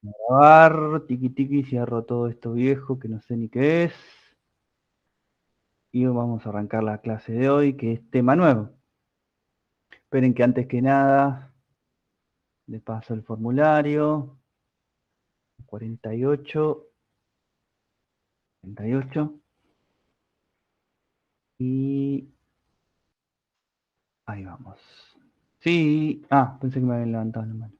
Grabar, tiki tiki, cierro todo esto viejo que no sé ni qué es. Y vamos a arrancar la clase de hoy, que es tema nuevo. Esperen que antes que nada les paso el formulario. 48. 48. Y ahí vamos. Sí, pensé que me habían levantado la mano.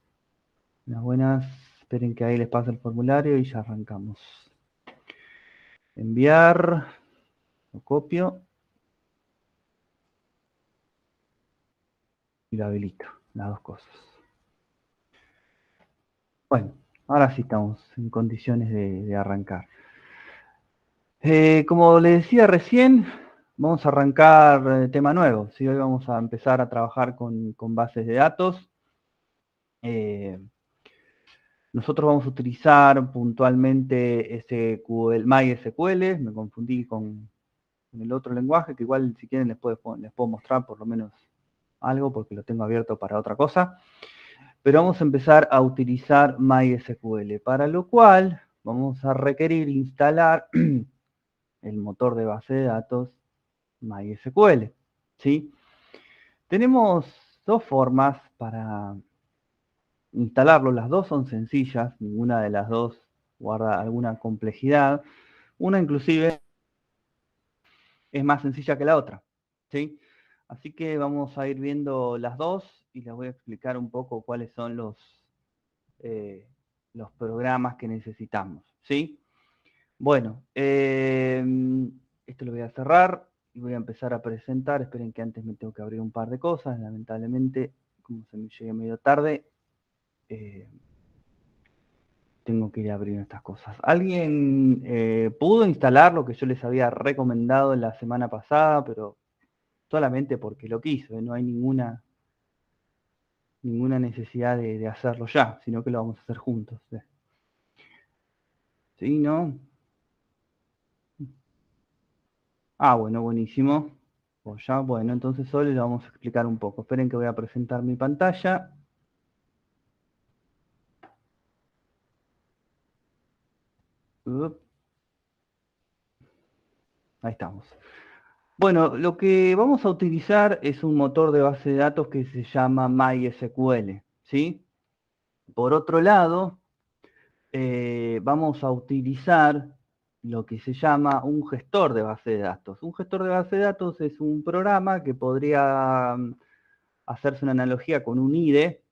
Unas buenas. Esperen que ahí les paso el formulario y ya arrancamos. Enviar. Lo copio. Y lo habilito. Las dos cosas. Bueno, ahora sí estamos en condiciones de arrancar. Como les decía recién, vamos a arrancar tema nuevo. ¿Sí? Hoy vamos a empezar a trabajar con bases de datos. Nosotros vamos a utilizar puntualmente SQL, MySQL. Me confundí con el otro lenguaje, que igual si quieren les puedo mostrar por lo menos algo, porque lo tengo abierto para otra cosa. Pero vamos a empezar a utilizar MySQL, para lo cual vamos a requerir instalar el motor de base de datos MySQL. ¿Sí? Tenemos dos formas para instalarlo, las dos son sencillas, ninguna de las dos guarda alguna complejidad. Una inclusive es más sencilla que la otra. ¿Sí? Así que vamos a ir viendo las dos y les voy a explicar un poco cuáles son los programas que necesitamos. ¿Sí? Bueno, esto lo voy a cerrar y voy a empezar a presentar. Esperen que antes me tengo que abrir un par de cosas. Lamentablemente, como se me llegue medio tarde, tengo que ir a abrir estas cosas. ¿Alguien pudo instalar lo que yo les había recomendado la semana pasada? Pero solamente porque lo quiso, no hay ninguna necesidad de hacerlo ya, sino que lo vamos a hacer juntos. ¿Sí? ¿No? Bueno, buenísimo. Pues ya, bueno, entonces hoy lo vamos a explicar un poco. Esperen que voy a presentar mi pantalla. Ahí estamos. Bueno, lo que vamos a utilizar es un motor de base de datos que se llama MySQL, ¿sí? Por otro lado, vamos a utilizar lo que se llama un gestor de base de datos. Un gestor de base de datos es un programa que podría hacerse una analogía con un IDE,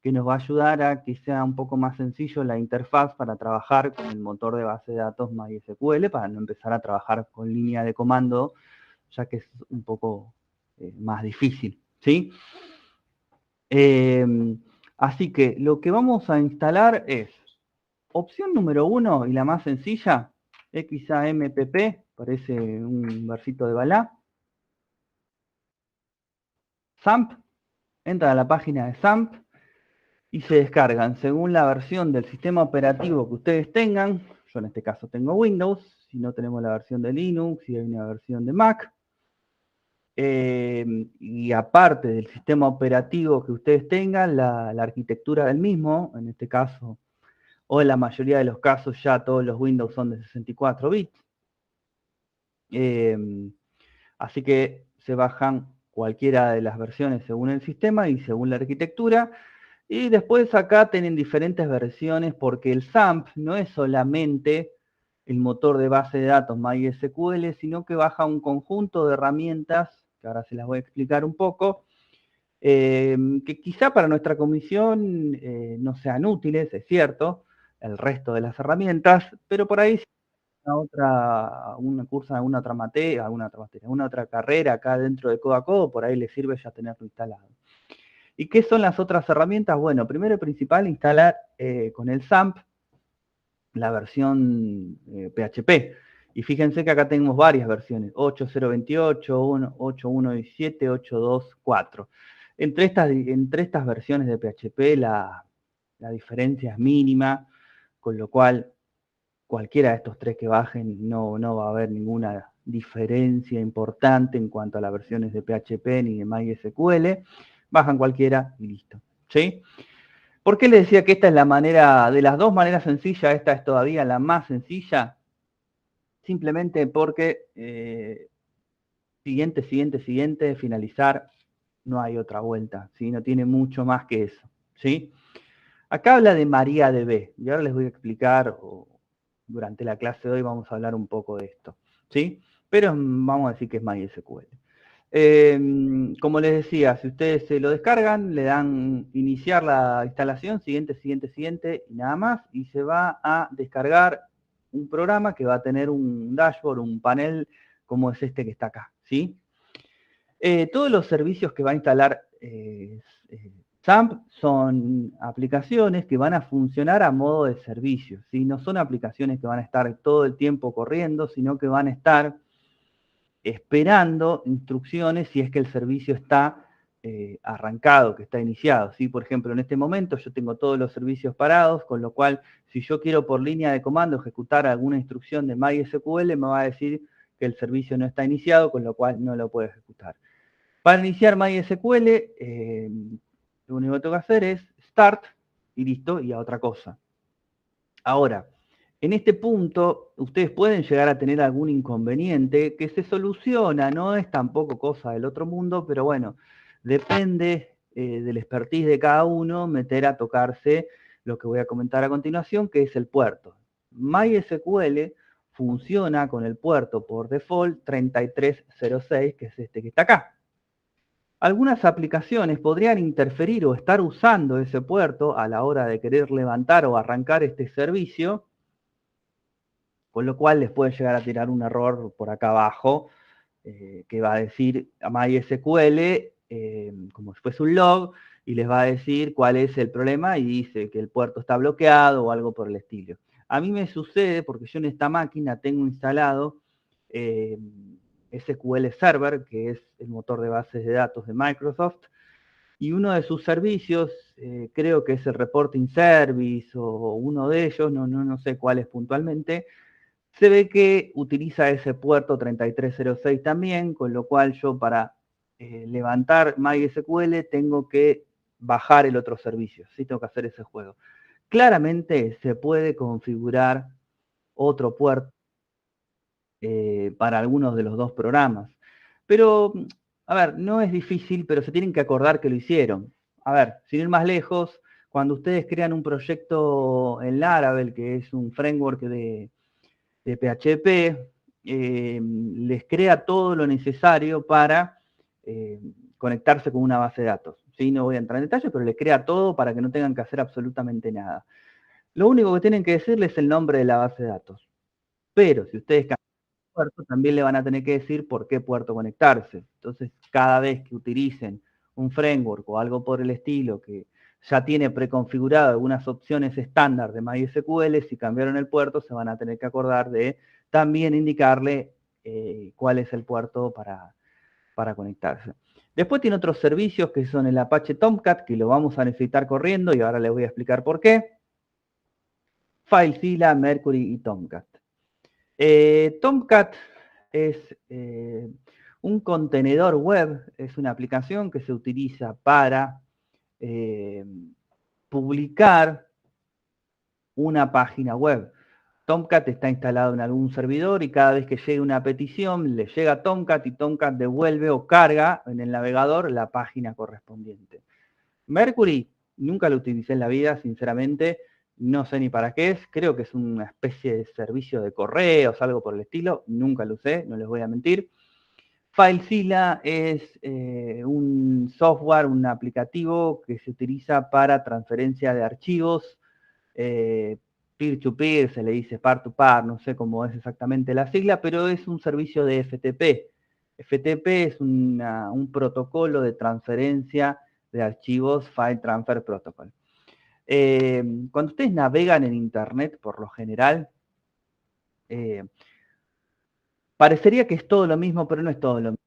que nos va a ayudar a que sea un poco más sencillo la interfaz para trabajar con el motor de base de datos MySQL, para no empezar a trabajar con línea de comando, ya que es un poco más difícil, ¿sí? Así que lo que vamos a instalar es opción número 1 y la más sencilla, XAMPP, parece un versito de Balá. XAMPP, entra a la página de XAMPP y se descargan según la versión del sistema operativo que ustedes tengan. Yo en este caso tengo Windows, si no tenemos la versión de Linux, si hay una versión de Mac. Y aparte del sistema operativo que ustedes tengan, la arquitectura del mismo, en este caso, o en la mayoría de los casos ya todos los Windows son de 64 bits. Así que se bajan cualquiera de las versiones según el sistema y según la arquitectura. Y después acá tienen diferentes versiones porque el XAMPP no es solamente el motor de base de datos MySQL, sino que baja un conjunto de herramientas, que ahora se las voy a explicar un poco, que quizá para nuestra comisión no sean útiles, es cierto, el resto de las herramientas, pero por ahí una curso, alguna otra materia, alguna otra carrera acá dentro de Codo a Codo, por ahí les sirve ya tenerlo instalado. ¿Y qué son las otras herramientas? Bueno, primero y principal, instalar con el XAMPP la versión PHP. Y fíjense que acá tenemos varias versiones, 8.028, 8.1.17, 8.2.4. Entre estas versiones de PHP la diferencia es mínima, con lo cual cualquiera de estos tres que bajen no va a haber ninguna diferencia importante en cuanto a las versiones de PHP ni de MySQL. Bajan cualquiera y listo. ¿Sí? ¿Por qué les decía que esta es la manera, de las dos maneras sencillas, esta es todavía la más sencilla? Simplemente porque siguiente, finalizar, no hay otra vuelta, ¿sí? No tiene mucho más que eso, ¿sí? Acá habla de MariaDB, y ahora les voy a explicar, durante la clase de hoy vamos a hablar un poco de esto, ¿sí? Pero vamos a decir que es MySQL. Como les decía, si ustedes se lo descargan, le dan iniciar la instalación, siguiente, y nada más, y se va a descargar un programa que va a tener un dashboard, un panel como es este que está acá, ¿sí? Todos los servicios que va a instalar XAMPP son aplicaciones que van a funcionar a modo de servicio, ¿sí? No son aplicaciones que van a estar todo el tiempo corriendo, sino que van a estar esperando instrucciones si es que el servicio está arrancado, que está iniciado, ¿sí? Por ejemplo, en este momento yo tengo todos los servicios parados, con lo cual si yo quiero por línea de comando ejecutar alguna instrucción de MySQL, me va a decir que el servicio no está iniciado, con lo cual no lo puedo ejecutar. Para iniciar MySQL, lo único que tengo que hacer es Start y listo, y a otra cosa. Ahora, en este punto, ustedes pueden llegar a tener algún inconveniente que se soluciona, no es tampoco cosa del otro mundo, pero bueno, depende del expertise de cada uno meter a tocarse lo que voy a comentar a continuación, que es el puerto. MySQL funciona con el puerto por default 3306, que es este que está acá. Algunas aplicaciones podrían interferir o estar usando ese puerto a la hora de querer levantar o arrancar este servicio, con lo cual les puede llegar a tirar un error por acá abajo, que va a decir a MySQL, como si fuese un log, y les va a decir cuál es el problema y dice que el puerto está bloqueado o algo por el estilo. A mí me sucede porque yo en esta máquina tengo instalado SQL Server, que es el motor de bases de datos de Microsoft, y uno de sus servicios, creo que es el Reporting Service o uno de ellos, no sé cuál es puntualmente, se ve que utiliza ese puerto 3306 también, con lo cual yo para levantar MySQL tengo que bajar el otro servicio, ¿sí? Tengo que hacer ese juego. Claramente se puede configurar otro puerto para algunos de los dos programas, pero, a ver, no es difícil, pero se tienen que acordar que lo hicieron. A ver, sin ir más lejos, cuando ustedes crean un proyecto en Laravel, que es un framework de PHP, les crea todo lo necesario para conectarse con una base de datos. ¿Sí? No voy a entrar en detalle, pero les crea todo para que no tengan que hacer absolutamente nada. Lo único que tienen que decirles es el nombre de la base de datos. Pero si ustedes cambian de puerto, también le van a tener que decir por qué puerto conectarse. Entonces, cada vez que utilicen un framework o algo por el estilo que ya tiene preconfigurado algunas opciones estándar de MySQL, si cambiaron el puerto, se van a tener que acordar de también indicarle cuál es el puerto para conectarse. Después tiene otros servicios que son el Apache Tomcat, que lo vamos a necesitar corriendo y ahora les voy a explicar por qué. FileZilla, Mercury y Tomcat. Tomcat es un contenedor web, es una aplicación que se utiliza para publicar una página web. Tomcat está instalado en algún servidor y cada vez que llegue una petición le llega a Tomcat y Tomcat devuelve o carga en el navegador la página correspondiente. Mercury nunca lo utilicé en la vida, sinceramente, no sé ni para qué es, creo que es una especie de servicio de correos, algo por el estilo, nunca lo usé, no les voy a mentir. FileZilla es un software, un aplicativo que se utiliza para transferencia de archivos, peer-to-peer, se le dice par-to-par, no sé cómo es exactamente la sigla, pero es un servicio de FTP. FTP es un protocolo de transferencia de archivos, File Transfer Protocol. Cuando ustedes navegan en Internet, por lo general, parecería que es todo lo mismo, pero no es todo lo mismo.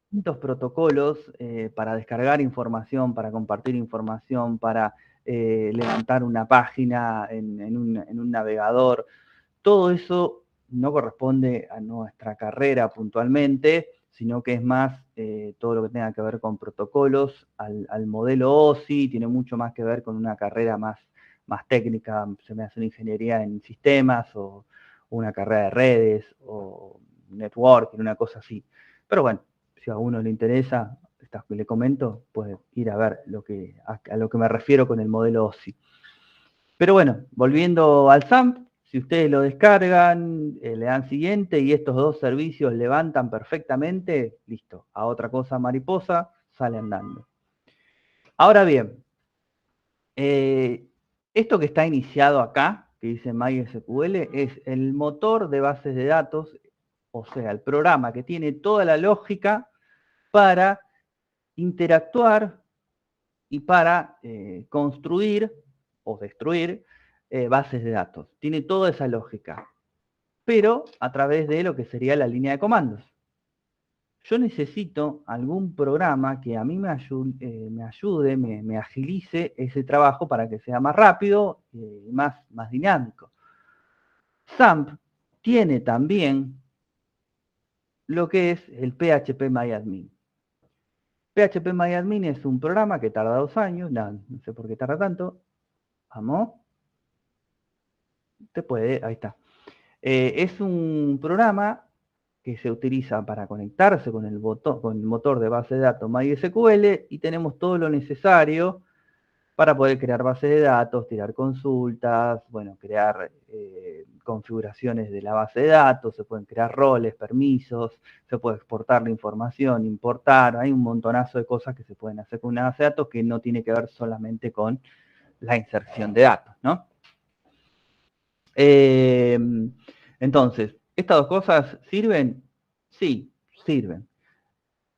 Distintos protocolos para descargar información, para compartir información, para levantar una página en un navegador. Todo eso no corresponde a nuestra carrera puntualmente, sino que es más todo lo que tenga que ver con protocolos al modelo OSI, tiene mucho más que ver con una carrera más técnica, se me hace una ingeniería en sistemas o una carrera de redes o networking, una cosa así. Pero bueno, si a uno le interesa, le comento, puede ir a ver a lo que me refiero con el modelo OSI. Pero bueno, volviendo al SAMP, si ustedes lo descargan, le dan siguiente y estos dos servicios levantan perfectamente, listo, a otra cosa mariposa, sale andando. Ahora bien, esto que está iniciado acá, que dice MySQL, es el motor de bases de datos, o sea, el programa que tiene toda la lógica para interactuar y para construir o destruir bases de datos. Tiene toda esa lógica, pero a través de lo que sería la línea de comandos. Yo necesito algún programa que a mí me ayude, me agilice ese trabajo para que sea más rápido y más dinámico. SAMP tiene también lo que es el PHP-MyAdmin. PHP-MyAdmin es un programa que tarda 2 años, no sé por qué tarda tanto. Vamos. Ahí está. Es un programa que se utiliza para conectarse con el motor de base de datos MySQL y tenemos todo lo necesario para poder crear bases de datos, tirar consultas, bueno, crear configuraciones de la base de datos, se pueden crear roles, permisos, se puede exportar la información, importar, hay un montonazo de cosas que se pueden hacer con una base de datos que no tiene que ver solamente con la inserción de datos, ¿no? Entonces, ¿estas dos cosas sirven? Sí, sirven,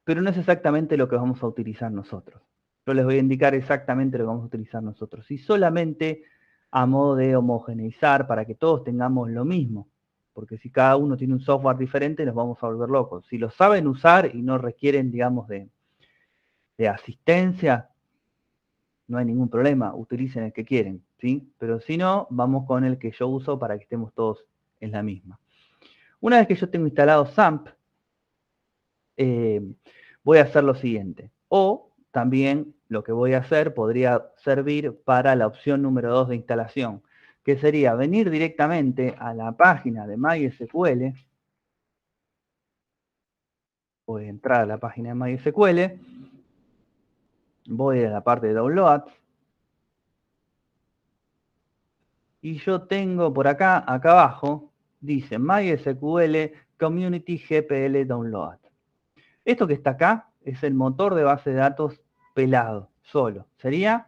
pero no es exactamente lo que vamos a utilizar nosotros. Yo les voy a indicar exactamente lo que vamos a utilizar nosotros, y solamente a modo de homogeneizar para que todos tengamos lo mismo, porque si cada uno tiene un software diferente nos vamos a volver locos. Si lo saben usar y no requieren, digamos, de asistencia, no hay ningún problema, utilicen el que quieren, ¿sí? Pero si no, vamos con el que yo uso para que estemos todos en la misma. Una vez que yo tengo instalado SAMP, voy a hacer lo siguiente. O también lo que voy a hacer podría servir para la opción número 2 de instalación, que sería venir directamente a la página de MySQL. Voy a entrar a la página de MySQL. Voy a la parte de Downloads. Y yo tengo por acá abajo, dice MySQL Community GPL Download. Esto que está acá es el motor de base de datos pelado, solo. Sería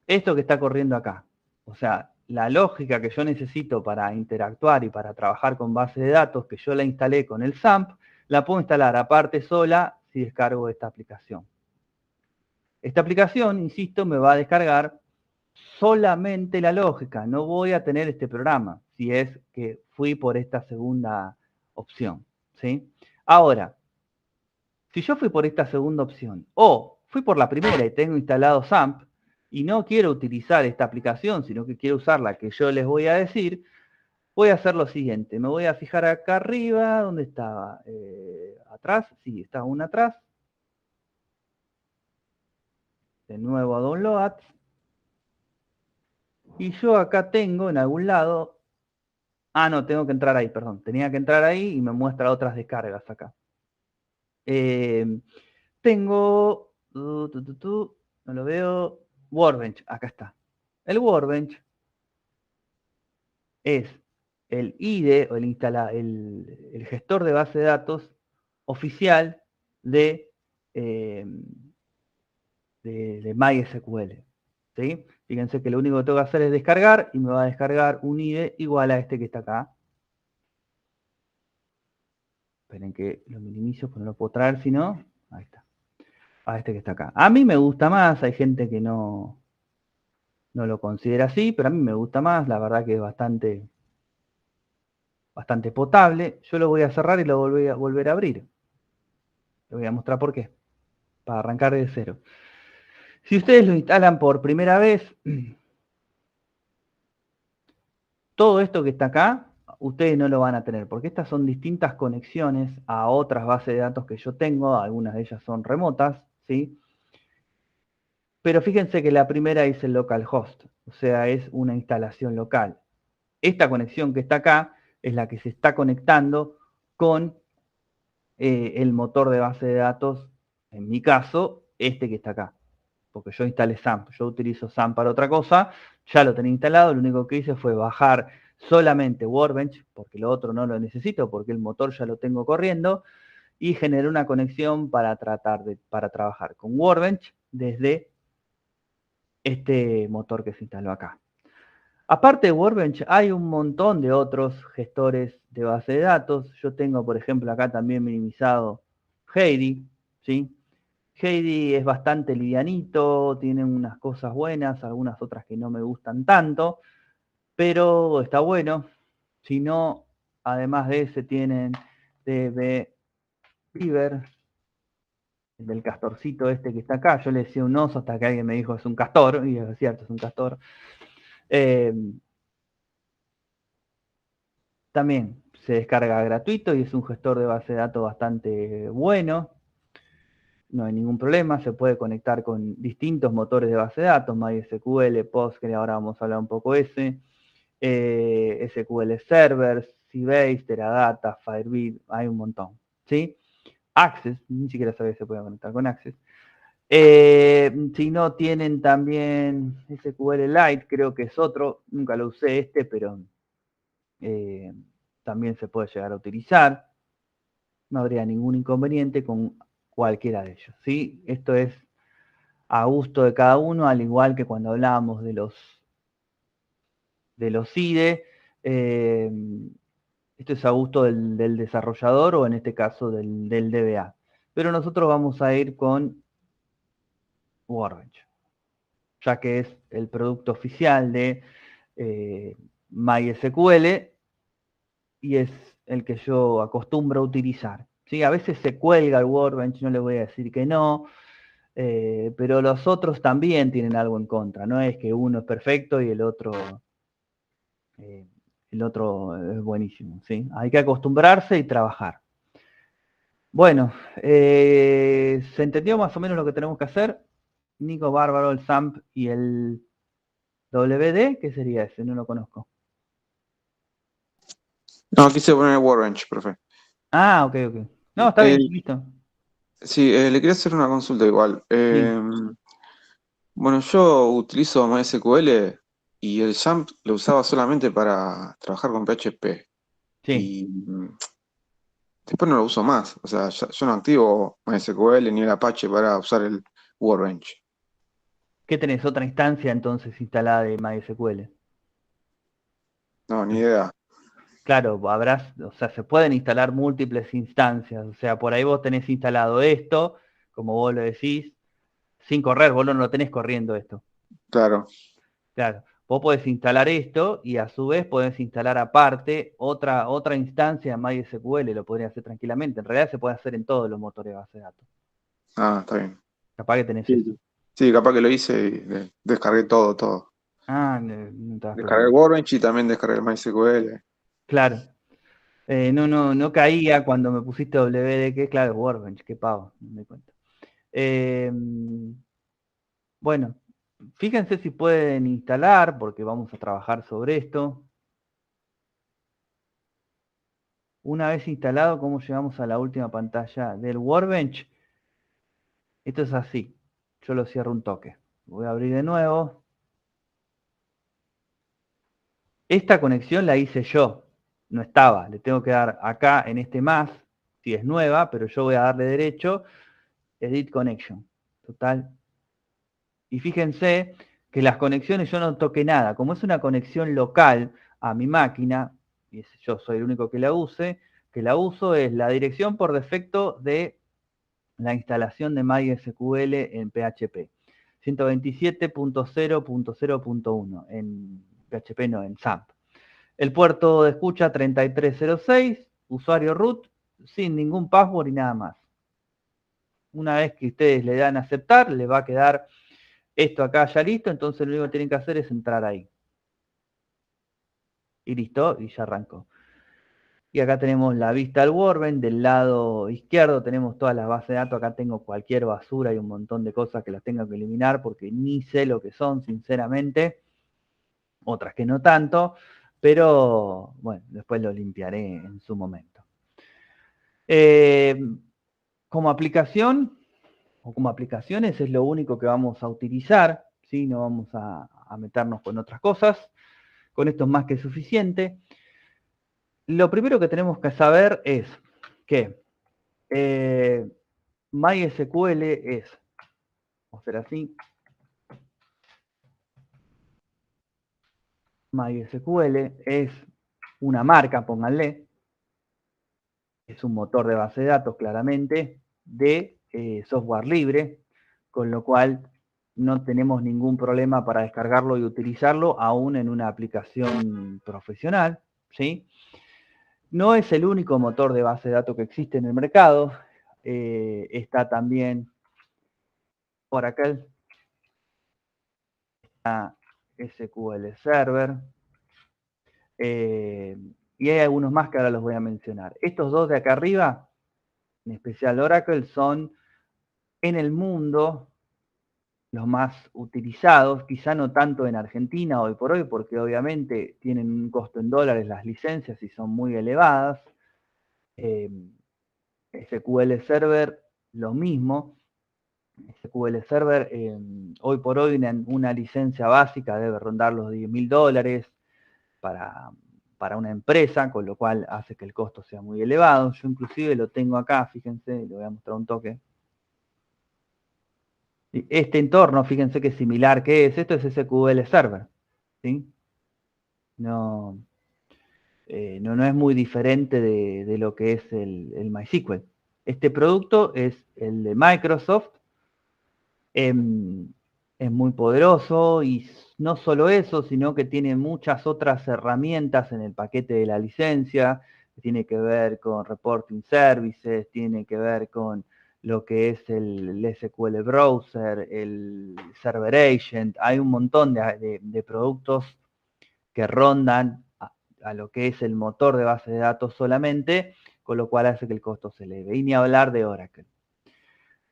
esto que está corriendo acá. O sea, la lógica que yo necesito para interactuar y para trabajar con base de datos, que yo la instalé con el SAMP, la puedo instalar aparte sola si descargo esta aplicación. Esta aplicación, insisto, me va a descargar solamente la lógica. No voy a tener este programa si es que fui por esta segunda opción, ¿sí? Ahora, si yo fui por esta segunda opción o fui por la primera y tengo instalado SAMP y no quiero utilizar esta aplicación, sino que quiero usar la que yo les voy a decir, voy a hacer lo siguiente. Me voy a fijar acá arriba, ¿dónde estaba? ¿Atrás? Sí, está una atrás. De nuevo a Downloads. Y yo acá tengo en algún lado... Ah, no, tengo que entrar ahí, perdón. Tenía que entrar ahí y me muestra otras descargas acá. Tengo... no lo veo... Workbench, acá está. El Workbench es el IDE o el gestor de base de datos oficial de MySQL. ¿Sí? Fíjense que lo único que tengo que hacer es descargar y me va a descargar un IDE igual a este que está acá. Esperen que lo minimizo porque no lo puedo traer, si no, ahí está. A este que está acá. A mí me gusta más, hay gente que no lo considera así, pero a mí me gusta más, la verdad que es bastante potable. Yo lo voy a cerrar y lo voy a volver a abrir. Le voy a mostrar por qué, para arrancar de cero. Si ustedes lo instalan por primera vez, todo esto que está acá, ustedes no lo van a tener, porque estas son distintas conexiones a otras bases de datos que yo tengo, algunas de ellas son remotas, ¿sí? Pero fíjense que la primera es el localhost, o sea, es una instalación local. Esta conexión que está acá es la que se está conectando con el motor de base de datos, en mi caso, este que está acá. Porque yo instalé SAMP, yo utilizo SAMP para otra cosa, ya lo tenía instalado, lo único que hice fue bajar solamente Workbench, porque lo otro no lo necesito, porque el motor ya lo tengo corriendo, y generé una conexión para trabajar con Workbench desde este motor que se instaló acá. Aparte de Workbench, hay un montón de otros gestores de base de datos. Yo tengo, por ejemplo, acá también minimizado Heidi, ¿sí? Heidi es bastante livianito, tiene unas cosas buenas, algunas otras que no me gustan tanto, pero está bueno. Si no, además de ese tienen DB Beaver, el del castorcito este que está acá. Yo le decía un oso hasta que alguien me dijo es un castor, y es cierto, es un castor. También se descarga gratuito y es un gestor de base de datos bastante bueno. No hay ningún problema, se puede conectar con distintos motores de base de datos, MySQL, Postgre, ahora vamos a hablar un poco ese, SQL Server, Sybase, Teradata, Firebase, hay un montón, ¿sí? Access, ni siquiera sabía que se puede conectar con Access. Si no, tienen también SQLite, creo que es otro, nunca lo usé este, pero también se puede llegar a utilizar. No habría ningún inconveniente con cualquiera de ellos, ¿sí? Esto es a gusto de cada uno, al igual que cuando hablábamos de los IDE, esto es a gusto del desarrollador o en este caso del DBA. Pero nosotros vamos a ir con Workbench, ya que es el producto oficial de MySQL y es el que yo acostumbro a utilizar. ¿Sí? A veces se cuelga el Workbench, no le voy a decir que no, pero los otros también tienen algo en contra. No es que uno es perfecto y el otro es buenísimo. ¿Sí? Hay que acostumbrarse y trabajar. Bueno, ¿se entendió más o menos lo que tenemos que hacer? Nico Bárbaro, el SAMP y el WD, ¿qué sería ese? No lo conozco. No, quise poner Workbench, profe. Ah, ok. No, está bien, listo. Sí, le quería hacer una consulta igual. Sí, Bueno, yo utilizo MySQL y el XAMPP lo usaba solamente para trabajar con PHP. sí. Y después no lo uso más. O sea, yo no activo MySQL ni el Apache para usar el Workbench. ¿Qué tenés? Otra instancia entonces instalada de MySQL. No, ni idea. Claro, o sea, se pueden instalar múltiples instancias. O sea, por ahí vos tenés instalado esto, como vos lo decís, sin correr, vos no lo tenés corriendo esto. Claro. Claro, vos podés instalar esto y a su vez podés instalar aparte otra instancia de MySQL, lo podrías hacer tranquilamente. En realidad se puede hacer en todos los motores de base de datos. Ah, está bien. Capaz que tenés Sí, eso. sí. Sí, capaz que lo hice y descargué todo. Ah, no te das Descargué el problema. Workbench y también descargué el MySQL. Claro. No caía cuando me pusiste WD, que claro, Workbench, qué pavo, no me di cuenta. Eh, bueno, fíjense si pueden instalar, porque vamos a trabajar sobre esto. Una vez instalado, ¿cómo llegamos a la última pantalla del Workbench? Esto es así. Yo lo cierro un toque. Voy a abrir de nuevo. Esta conexión la hice yo. No estaba. Le tengo que dar acá en este más, si es nueva, pero yo voy a darle derecho, Edit Connection. Total. Y fíjense que las conexiones yo no toqué nada. Como es una conexión local a mi máquina, y yo soy el único que la uso, es la dirección por defecto de la instalación de MySQL en PHP. 127.0.0.1 en PHP, no, en SAMP. El puerto de escucha 3306, usuario root, sin ningún password y nada más. Una vez que ustedes le dan a aceptar, les va a quedar esto acá ya listo, entonces lo único que tienen que hacer es entrar ahí. Y listo, y ya arrancó. Y acá tenemos la vista al Workbench. Del lado izquierdo tenemos todas las bases de datos. Acá tengo cualquier basura y un montón de cosas que las tengo que eliminar porque ni sé lo que son, sinceramente. Otras que no tanto, pero bueno, después lo limpiaré en su momento. Como aplicación o como aplicaciones es lo único que vamos a utilizar, ¿sí? No vamos a meternos con otras cosas. Con esto es más que suficiente. Lo primero que tenemos que saber es que MySQL es, vamos a hacer así, MySQL es una marca, pónganle, es un motor de base de datos claramente de software libre, con lo cual no tenemos ningún problema para descargarlo y utilizarlo aún en una aplicación profesional, ¿sí? No es el único motor de base de datos que existe en el mercado, está también Oracle, está SQL Server, y hay algunos más que ahora los voy a mencionar. Estos dos de acá arriba, en especial Oracle, son en el mundo los más utilizados, quizá no tanto en Argentina hoy por hoy, porque obviamente tienen un costo en dólares las licencias y son muy elevadas. SQL Server, lo mismo. SQL Server, hoy por hoy una licencia básica debe rondar los $10.000 para una empresa, con lo cual hace que el costo sea muy elevado. Yo inclusive lo tengo acá, fíjense, le voy a mostrar un toque. Este entorno, fíjense qué similar que es. Esto es SQL Server, ¿sí? No, no es muy diferente de lo que es el MySQL. Este producto es el de Microsoft. Es muy poderoso y no solo eso, sino que tiene muchas otras herramientas en el paquete de la licencia, que tiene que ver con reporting services, tiene que ver con lo que es el SQL Browser, el Server Agent. Hay un montón de productos que rondan a lo que es el motor de base de datos solamente, con lo cual hace que el costo se eleve. Y ni hablar de Oracle.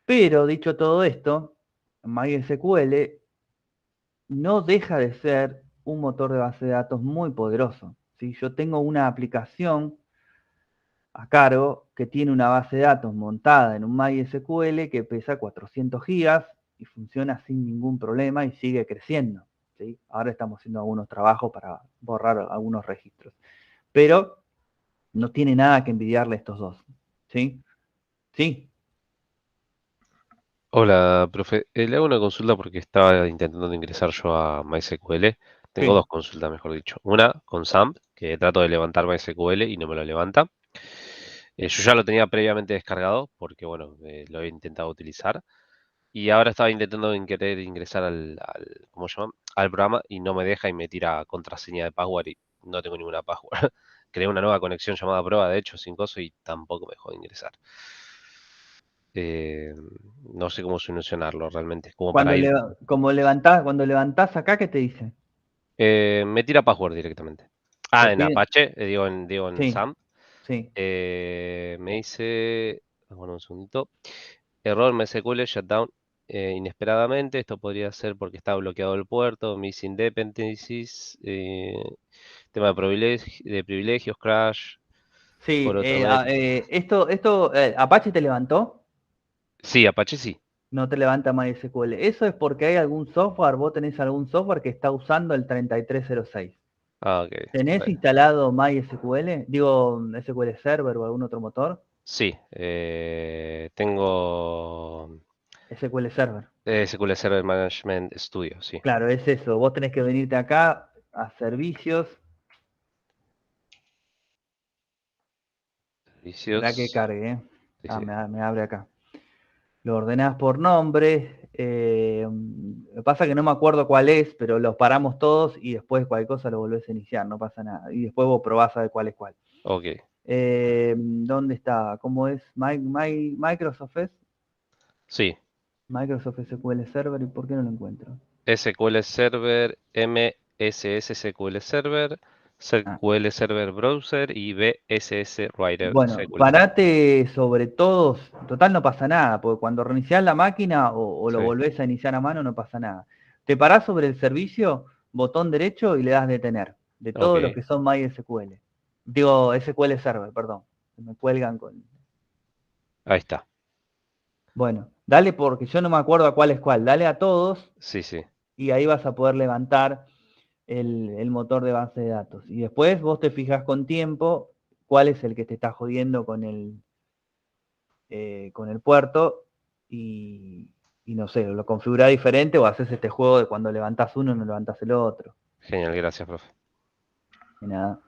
Pero dicho todo esto, MySQL no deja de ser un motor de base de datos muy poderoso. ¿Sí? Yo tengo una aplicación a cargo que tiene una base de datos montada en un MySQL que pesa 400 gigas y funciona sin ningún problema y sigue creciendo. ¿Sí? Ahora estamos haciendo algunos trabajos para borrar algunos registros. Pero no tiene nada que envidiarle a estos dos. ¿Sí? Sí. Hola, profe. Le hago una consulta porque estaba intentando ingresar yo a MySQL. Tengo Sí. dos consultas, mejor dicho. Una con SAMP, que trato de levantar MySQL y no me lo levanta. Yo ya lo tenía previamente descargado porque, bueno, lo he intentado utilizar. Y ahora estaba intentando querer ingresar ¿cómo se llama? Al programa y no me deja y me tira contraseña de password y no tengo ninguna password. Creé una nueva conexión llamada prueba, de hecho, sin coso y tampoco me dejó ingresar. Eh, no sé cómo solucionarlo realmente. Como para ir. Cuando levantás acá, ¿qué te dice? Me tira password directamente. Te Ah, en pide, Apache, digo en sí, SAMP. sí. Me dice. Bueno, un segundito. Error MySQL shutdown inesperadamente. Esto podría ser porque está bloqueado el puerto. Missing dependencies. Tema de privilegios, crash. Sí, Por automatic. Apache te levantó, Sí, Apache sí. no te levanta MySQL. Eso es porque hay algún software, vos tenés algún software que está usando el 3306. Ah, ok. ¿Tenés Bueno. instalado MySQL? Digo, SQL Server o algún otro motor. Sí, tengo SQL Server. SQL Server Management Studio, sí. Claro, es eso. Vos tenés que venirte acá a servicios. Esperá que Servicios. cargue, ¿eh? Sí, Ah, sí. me abre acá. Lo ordenás por nombre. Lo que pasa es que no me acuerdo cuál es, pero los paramos todos y después cualquier cosa lo volvés a iniciar, no pasa nada. Y después vos probás a ver cuál es cuál. Ok. ¿Dónde está? ¿Cómo es? Microsoft es. Sí. Microsoft SQL Server, ¿y por qué no lo encuentro? SQL Server, MSS SQL Server, SQL Server Browser y BSS Writer Bueno, SQL. parate sobre todos, total no pasa nada, porque cuando reiniciás la máquina o lo Sí. volvés a iniciar a mano no pasa nada. Te parás sobre el servicio, botón derecho y le das detener, de todos los Ok, que son MySQL. Digo, SQL Server, perdón. Me cuelgan con... ahí está. Bueno, dale porque yo no me acuerdo a cuál es cuál. Dale a todos Sí, sí. y ahí vas a poder levantar el motor de base de datos. Y después vos te fijas con tiempo cuál es el que te está jodiendo con el puerto y no sé, lo configurás diferente o haces este juego de cuando levantás uno no levantás el otro. Genial, gracias, profe. Y nada.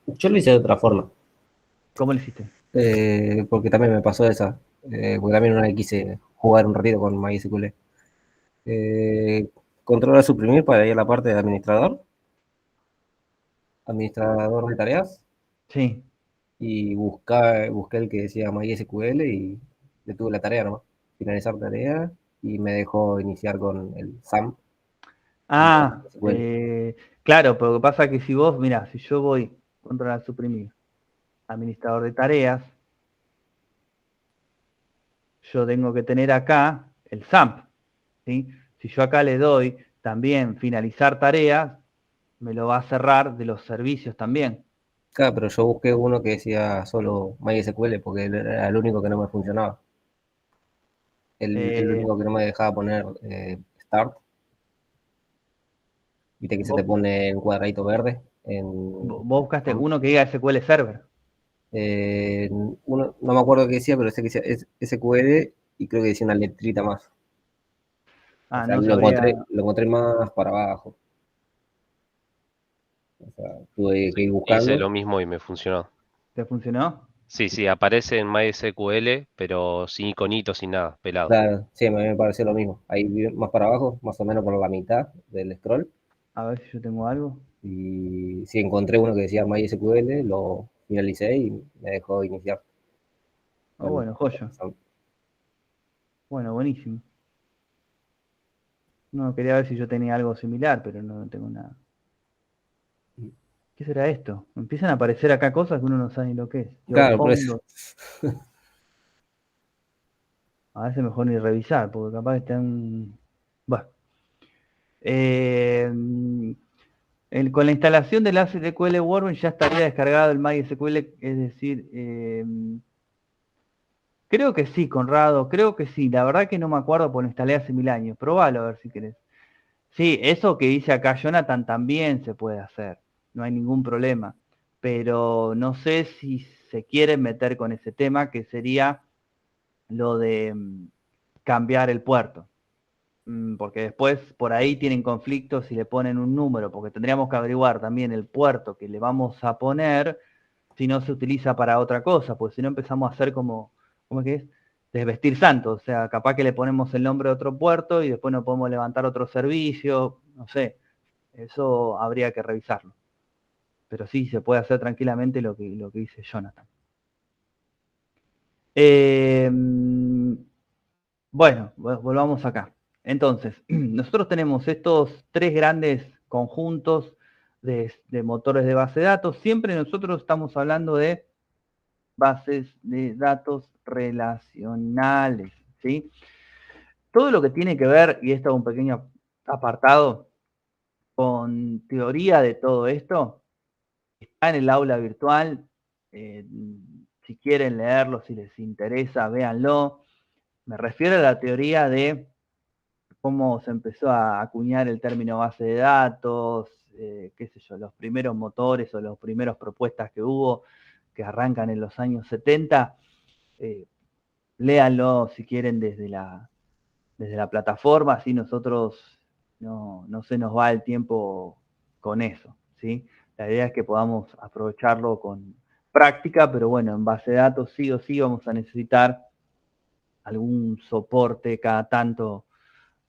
Yo lo hice de otra forma, ¿Cómo lo hiciste? porque también me pasó esa, porque también una vez quise jugar un ratito con MySQL. Control a suprimir para ir a la parte de administrador de tareas, Sí. y busqué el que decía MySQL y detuve la tarea nomás. Finalizar tarea y me dejó iniciar con el SAM y Ah, MySQL. claro, pero lo que pasa es que si vos, mira, si yo voy controlar suprimir, administrador de tareas, yo tengo que tener acá el SAMP, ¿sí? Si yo acá le doy también finalizar tareas, me lo va a cerrar de los servicios también. Claro, pero yo busqué uno que decía solo MySQL porque era el único que no me funcionaba. El Eh, único que no me dejaba poner Start. Viste que se te vos, pone un cuadradito verde. vos buscaste uno que diga SQL Server. No me acuerdo qué decía, pero sé que decía SQL y creo que decía una letrita más. O Ah, sea, no sabría. lo encontré más para abajo. O sea, tuve que ir Sí, hice buscando. lo mismo y me funcionó. ¿Te funcionó? Sí, sí, aparece en MySQL, pero sin iconito, sin nada, pelado. Claro, sí, me pareció lo mismo. Ahí más para abajo, más o menos por la mitad del scroll. A ver si yo tengo algo. Y sí, encontré uno que decía MySQL, lo finalicé y me dejó iniciar Oh, con bueno, joya. Sam. Bueno, buenísimo. No, quería ver si yo tenía algo similar, pero no tengo nada. ¿Qué será esto? Empiezan a aparecer acá cosas que uno no sabe ni lo que es. Your Claro, por home, eso. a veces mejor ni revisar, porque capaz que están... Bueno. Eh, con la instalación del SQL Workbench ya estaría descargado el MySQL, es decir, creo que sí, Conrado, creo que sí. La verdad que no me acuerdo porque lo instalé hace 1000 años. Probalo a ver si querés. Sí, eso que dice acá Jonathan también se puede hacer. No hay ningún problema. Pero no sé si se quieren meter con ese tema, que sería lo de cambiar el puerto. Porque después por ahí tienen conflictos si le ponen un número, porque tendríamos que averiguar también el puerto que le vamos a poner si no se utiliza para otra cosa, pues si no empezamos a hacer ¿cómo es que es? Desvestir santos, o sea, capaz que le ponemos el nombre de otro puerto y después no podemos levantar otro servicio, no sé, eso habría que revisarlo. Pero sí, se puede hacer tranquilamente lo que dice Jonathan. Bueno, volvamos acá. Entonces, nosotros tenemos estos tres grandes conjuntos de motores de base de datos. Siempre nosotros estamos hablando de bases de datos relacionales, ¿sí? Todo lo que tiene que ver, y esto es un pequeño apartado, con teoría de todo esto, está en el aula virtual. eh, si quieren leerlo, si les interesa, véanlo. Me refiero a la teoría de cómo se empezó a acuñar el término base de datos, qué sé yo, los primeros motores o las primeras propuestas que hubo, que arrancan en los años 70, léanlo si quieren desde la plataforma, así nosotros no se nos va el tiempo con eso, ¿sí? La idea es que podamos aprovecharlo con práctica, pero bueno, en base de datos sí o sí vamos a necesitar algún soporte cada tanto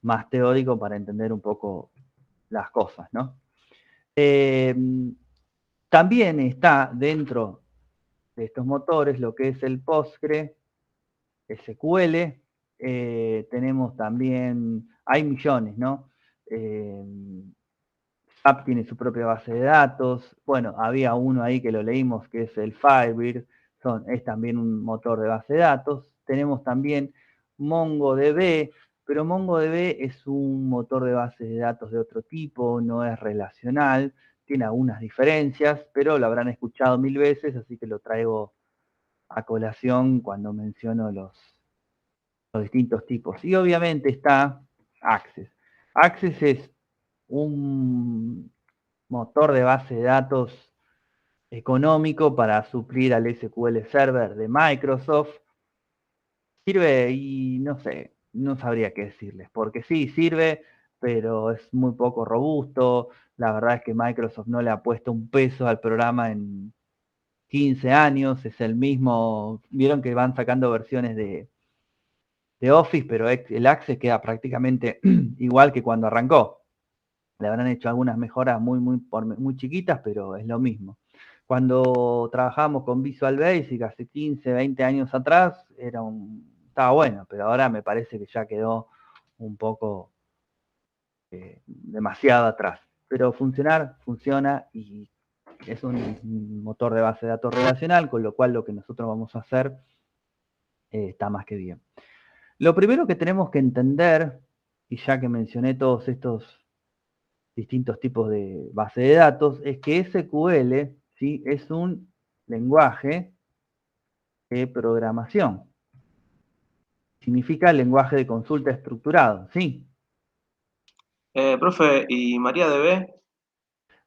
más teórico para entender un poco las cosas, ¿no? También está dentro de estos motores lo que es el Postgre, SQL, tenemos también, hay millones, ¿no? App tiene su propia base de datos. Bueno, había uno ahí que lo leímos que es el Firebird, es también un motor de base de datos. Tenemos también MongoDB, pero MongoDB es un motor de base de datos de otro tipo, no es relacional, tiene algunas diferencias, pero lo habrán escuchado 1000 veces, así que lo traigo a colación cuando menciono los distintos tipos. Y obviamente está Access. Access es un motor de base de datos económico para suplir al SQL Server de Microsoft. Sirve y no sé, no sabría qué decirles, porque sí, sirve, pero es muy poco robusto. La verdad es que Microsoft no le ha puesto un peso al programa en 15 años, es el mismo, vieron que van sacando versiones de Office, pero el Access queda prácticamente igual que cuando arrancó. Le habrán hecho algunas mejoras muy chiquitas, pero es lo mismo. Cuando trabajamos con Visual Basic hace 15, 20 años atrás, estaba bueno, pero ahora me parece que ya quedó un poco demasiado atrás. Pero funciona y es un motor de base de datos relacional, con lo cual lo que nosotros vamos a hacer está más que bien. Lo primero que tenemos que entender, y ya que mencioné todos estos distintos tipos de base de datos, es que SQL, ¿sí?, es un lenguaje de programación. Significa lenguaje de consulta estructurado, ¿sí? Profe, ¿y MariaDB?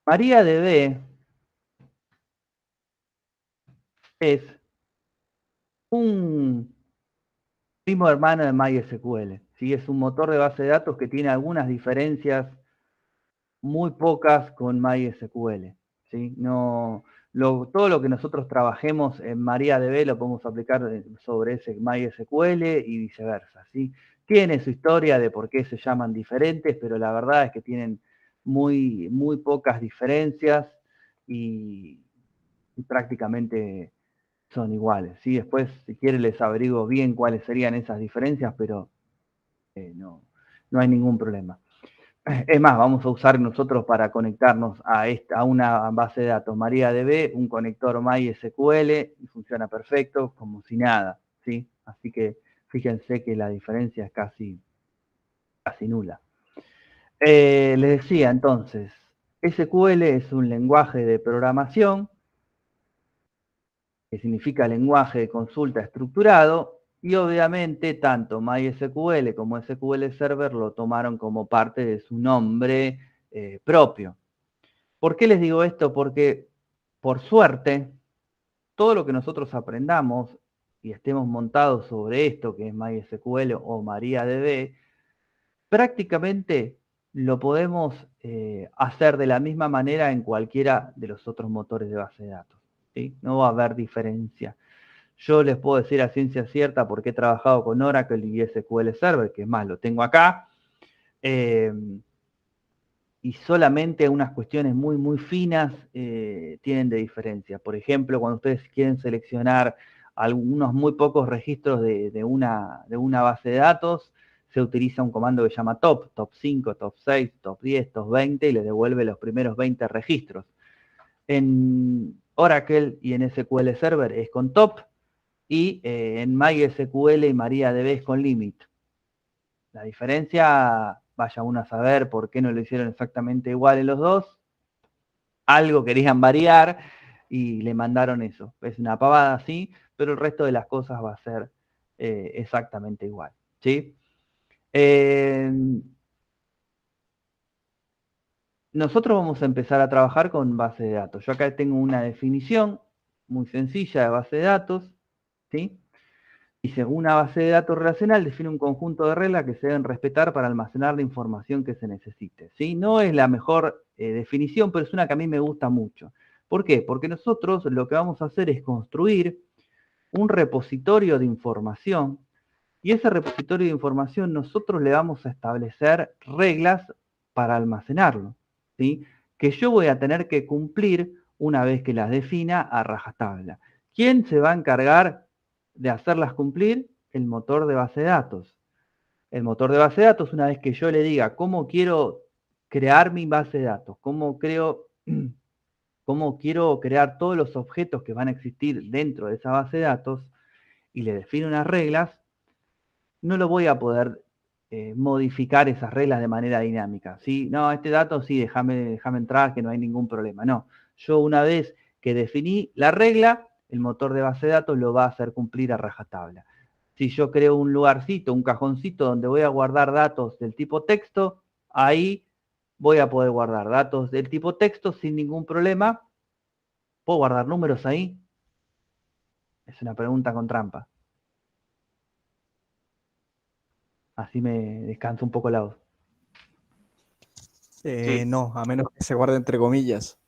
MariaDB es un primo hermano de MySQL, ¿sí? Es un motor de base de datos que tiene algunas diferencias muy pocas con MySQL, ¿sí? Todo lo que nosotros trabajemos en MariaDB lo podemos aplicar sobre ese MySQL y viceversa, ¿sí? Tiene su historia de por qué se llaman diferentes, pero la verdad es que tienen muy pocas diferencias y prácticamente son iguales, ¿sí? Después, si quieren, les averiguo bien cuáles serían esas diferencias, pero no hay ningún problema. Es más, vamos a usar nosotros para conectarnos a una base de datos MariaDB, un conector MySQL, y funciona perfecto, como si nada, ¿sí? Así que fíjense que la diferencia es casi nula. Les decía entonces, SQL es un lenguaje de programación, que significa lenguaje de consulta estructurado, y obviamente tanto MySQL como SQL Server lo tomaron como parte de su nombre propio. ¿Por qué les digo esto? Porque, por suerte, todo lo que nosotros aprendamos y estemos montados sobre esto, que es MySQL o MariaDB, prácticamente lo podemos hacer de la misma manera en cualquiera de los otros motores de base de datos, ¿sí? No va a haber diferencia. Yo les puedo decir a ciencia cierta porque he trabajado con Oracle y SQL Server, que es más, lo tengo acá, y solamente unas cuestiones muy finas tienen de diferencia. Por ejemplo, cuando ustedes quieren seleccionar algunos muy pocos registros de una base de datos, se utiliza un comando que se llama top 5, top 6, top 10, top 20 y les devuelve los primeros 20 registros. En Oracle y en SQL Server es con top y en MySQL y MariaDB es con limit. La diferencia, vaya uno a saber por qué no lo hicieron exactamente igual en los dos. Algo querían variar y le mandaron eso. Es una pavada, sí, pero el resto de las cosas va a ser exactamente igual, ¿sí? Nosotros vamos a empezar a trabajar con base de datos. Yo acá tengo una definición muy sencilla de base de datos, ¿sí? Dice, una base de datos relacional define un conjunto de reglas que se deben respetar para almacenar la información que se necesite, ¿sí? No es la mejor definición, pero es una que a mí me gusta mucho. ¿Por qué? Porque nosotros lo que vamos a hacer es construir un repositorio de información y ese repositorio de información nosotros le vamos a establecer reglas para almacenarlo, ¿sí? Que yo voy a tener que cumplir una vez que las defina a rajatabla. ¿Quién se va a encargar de hacerlas cumplir? El motor de base de datos. El motor de base de datos, una vez que yo le diga cómo quiero crear mi base de datos, cómo quiero crear todos los objetos que van a existir dentro de esa base de datos y le defino unas reglas, no lo voy a poder modificar esas reglas de manera dinámica. ¿Sí? No, este dato sí, déjame entrar, que no hay ningún problema. No, yo una vez que definí la regla, el motor de base de datos lo va a hacer cumplir a rajatabla. Si yo creo un lugarcito, un cajoncito donde voy a guardar datos del tipo texto, ahí voy a poder guardar datos del tipo texto sin ningún problema. ¿Puedo guardar números ahí? Es una pregunta con trampa. Así me descanso un poco la voz. Sí. No, a menos que se guarde entre comillas.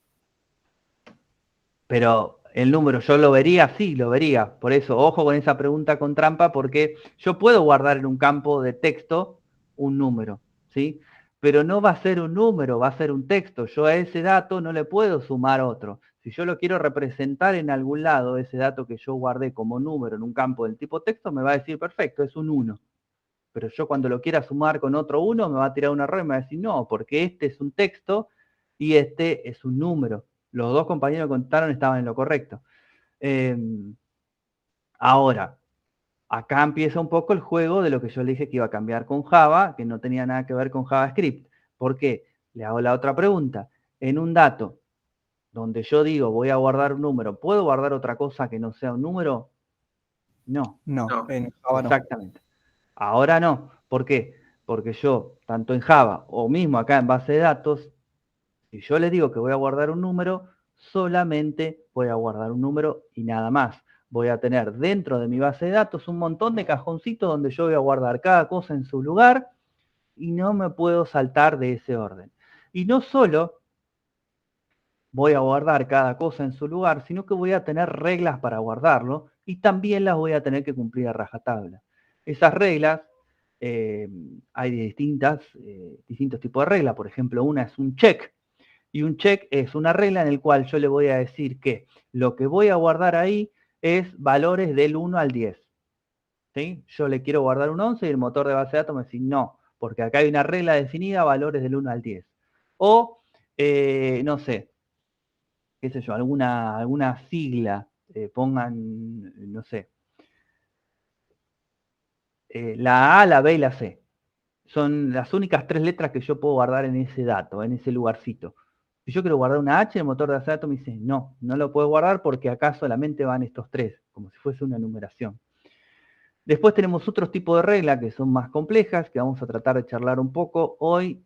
Pero el número, ¿yo lo vería? Sí, lo vería. Por eso, ojo con esa pregunta con trampa, porque yo puedo guardar en un campo de texto un número, ¿sí? Pero no va a ser un número, va a ser un texto. Yo a ese dato no le puedo sumar otro. Si yo lo quiero representar en algún lado, ese dato que yo guardé como número en un campo del tipo texto, me va a decir, perfecto, es un 1. Pero yo cuando lo quiera sumar con otro 1, me va a tirar un error y me va a decir, no, porque este es un texto y este es un número. Los dos compañeros que contaron estaban en lo correcto. Ahora, acá empieza un poco el juego de lo que yo le dije que iba a cambiar con Java, que no tenía nada que ver con JavaScript. ¿Por qué? Le hago la otra pregunta. En un dato donde yo digo voy a guardar un número, ¿puedo guardar otra cosa que no sea un número? No. No, No. en Java no. Exactamente. Ahora no. ¿Por qué? Porque yo, tanto en Java o mismo acá en base de datos, si yo le digo que voy a guardar un número, solamente voy a guardar un número y nada más. Voy a tener dentro de mi base de datos un montón de cajoncitos donde yo voy a guardar cada cosa en su lugar y no me puedo saltar de ese orden. Y no solo voy a guardar cada cosa en su lugar, sino que voy a tener reglas para guardarlo y también las voy a tener que cumplir a rajatabla. Esas reglas, hay distintos tipos de reglas. Por ejemplo, una es un check. Y un check es una regla en la cual yo le voy a decir que lo que voy a guardar ahí es valores del 1 al 10. ¿Sí? Yo le quiero guardar un 11 y el motor de base de datos me dice no, porque acá hay una regla definida, valores del 1 al 10. O, no sé, qué sé yo, alguna sigla, pongan, no sé, la A, la B y la C. Son las únicas 3 letras que yo puedo guardar en ese dato, en ese lugarcito. Si yo quiero guardar una H, el motor de base de datos me dice, no, no lo puedo guardar porque acá solamente van estos 3, como si fuese una numeración. Después tenemos otros tipos de reglas que son más complejas, que vamos a tratar de charlar un poco hoy,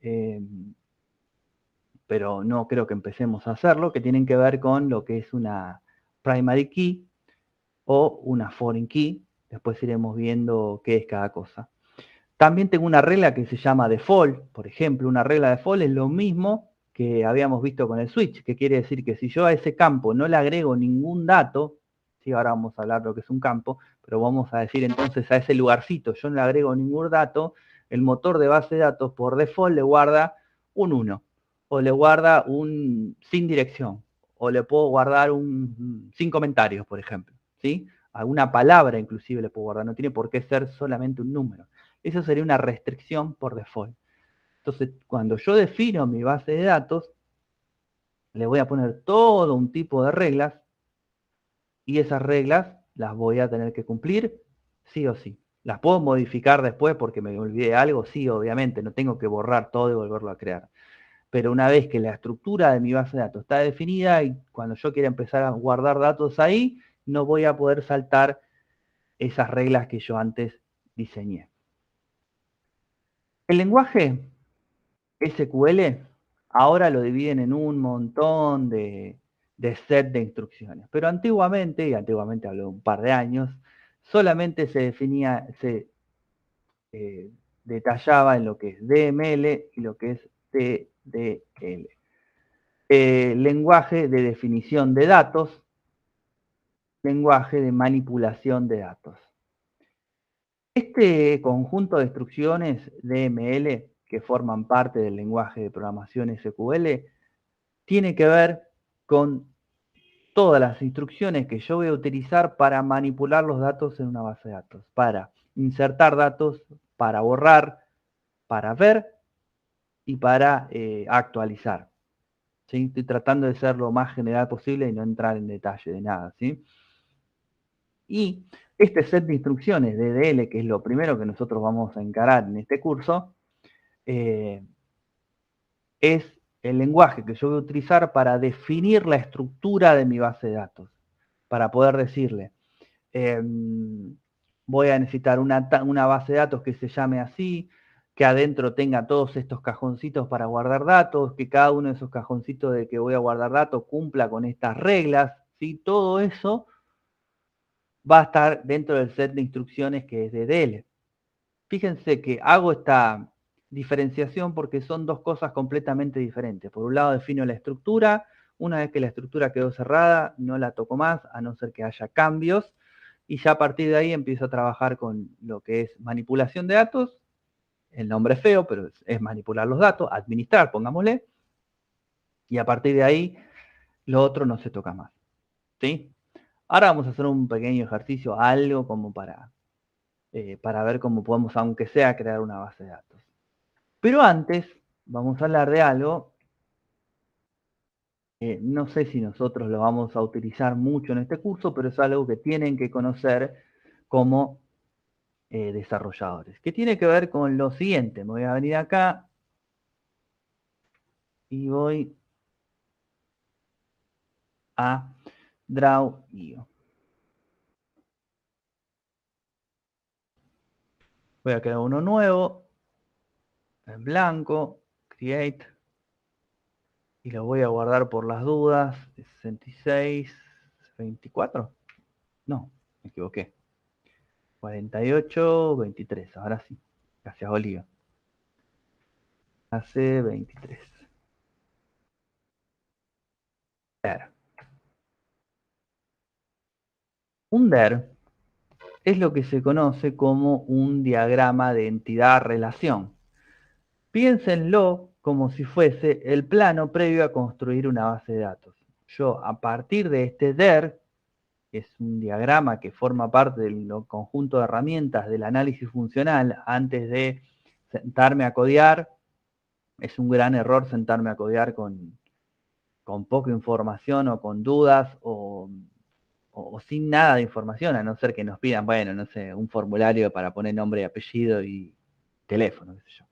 pero no creo que empecemos a hacerlo, que tienen que ver con lo que es una primary key o una foreign key. Después iremos viendo qué es cada cosa. También tengo una regla que se llama default. Por ejemplo, una regla default es lo mismo que habíamos visto con el switch, que quiere decir que si yo a ese campo no le agrego ningún dato, sí, ahora vamos a hablar de lo que es un campo, pero vamos a decir entonces a ese lugarcito yo no le agrego ningún dato, el motor de base de datos por default le guarda un 1, o le guarda un sin dirección, o le puedo guardar un sin comentarios, por ejemplo, ¿sí? Alguna palabra inclusive le puedo guardar, no tiene por qué ser solamente un número. Eso sería una restricción por default. Entonces, cuando yo defino mi base de datos, le voy a poner todo un tipo de reglas y esas reglas las voy a tener que cumplir sí o sí. ¿Las puedo modificar después porque me olvidé algo? Sí, obviamente, no tengo que borrar todo y volverlo a crear. Pero una vez que la estructura de mi base de datos está definida y cuando yo quiera empezar a guardar datos ahí, no voy a poder saltar esas reglas que yo antes diseñé. El lenguaje SQL ahora lo dividen en un montón de set de instrucciones, pero antiguamente, y antiguamente hablo de un par de años, solamente se definía, se detallaba en lo que es DML y lo que es TDL. Lenguaje de definición de datos, lenguaje de manipulación de datos. Este conjunto de instrucciones DML que forman parte del lenguaje de programación SQL tiene que ver con todas las instrucciones que yo voy a utilizar para manipular los datos en una base de datos, para insertar datos, para borrar, para ver y para actualizar. ¿Sí? Estoy tratando de ser lo más general posible y no entrar en detalle de nada, ¿sí? Y este set de instrucciones de DDL, que es lo primero que nosotros vamos a encarar en este curso, es el lenguaje que yo voy a utilizar para definir la estructura de mi base de datos, para poder decirle, voy a necesitar una base de datos que se llame así, que adentro tenga todos estos cajoncitos para guardar datos, que cada uno de esos cajoncitos de que voy a guardar datos cumpla con estas reglas, ¿sí? Todo eso va a estar dentro del set de instrucciones que es de DDL. Fíjense que hago esta diferenciación porque son dos cosas completamente diferentes. Por un lado defino la estructura, una vez que la estructura quedó cerrada, no la toco más, a no ser que haya cambios, y ya a partir de ahí empiezo a trabajar con lo que es manipulación de datos, el nombre es feo, pero es manipular los datos, administrar, pongámosle, y a partir de ahí lo otro no se toca más. ¿Sí? Ahora vamos a hacer un pequeño ejercicio, algo como para ver cómo podemos, aunque sea, crear una base de datos. Pero antes, vamos a hablar de algo, no sé si nosotros lo vamos a utilizar mucho en este curso, pero es algo que tienen que conocer como desarrolladores, que tiene que ver con lo siguiente. Me voy a venir acá y voy a Draw.io. Voy a crear uno nuevo, en blanco, Create, y lo voy a guardar por las dudas, 66, 24, no, me equivoqué, 48, 23, ahora sí, gracias Oliva, hace 23. Un DER es lo que se conoce como un diagrama de entidad-relación. Piénsenlo como si fuese el plano previo a construir una base de datos. Yo, a partir de este DER, que es un diagrama que forma parte del conjunto de herramientas del análisis funcional, antes de sentarme a codear, es un gran error sentarme a codear con poca información o con dudas o sin nada de información, a no ser que nos pidan, bueno, no sé, un formulario para poner nombre y apellido y teléfono, qué sé yo.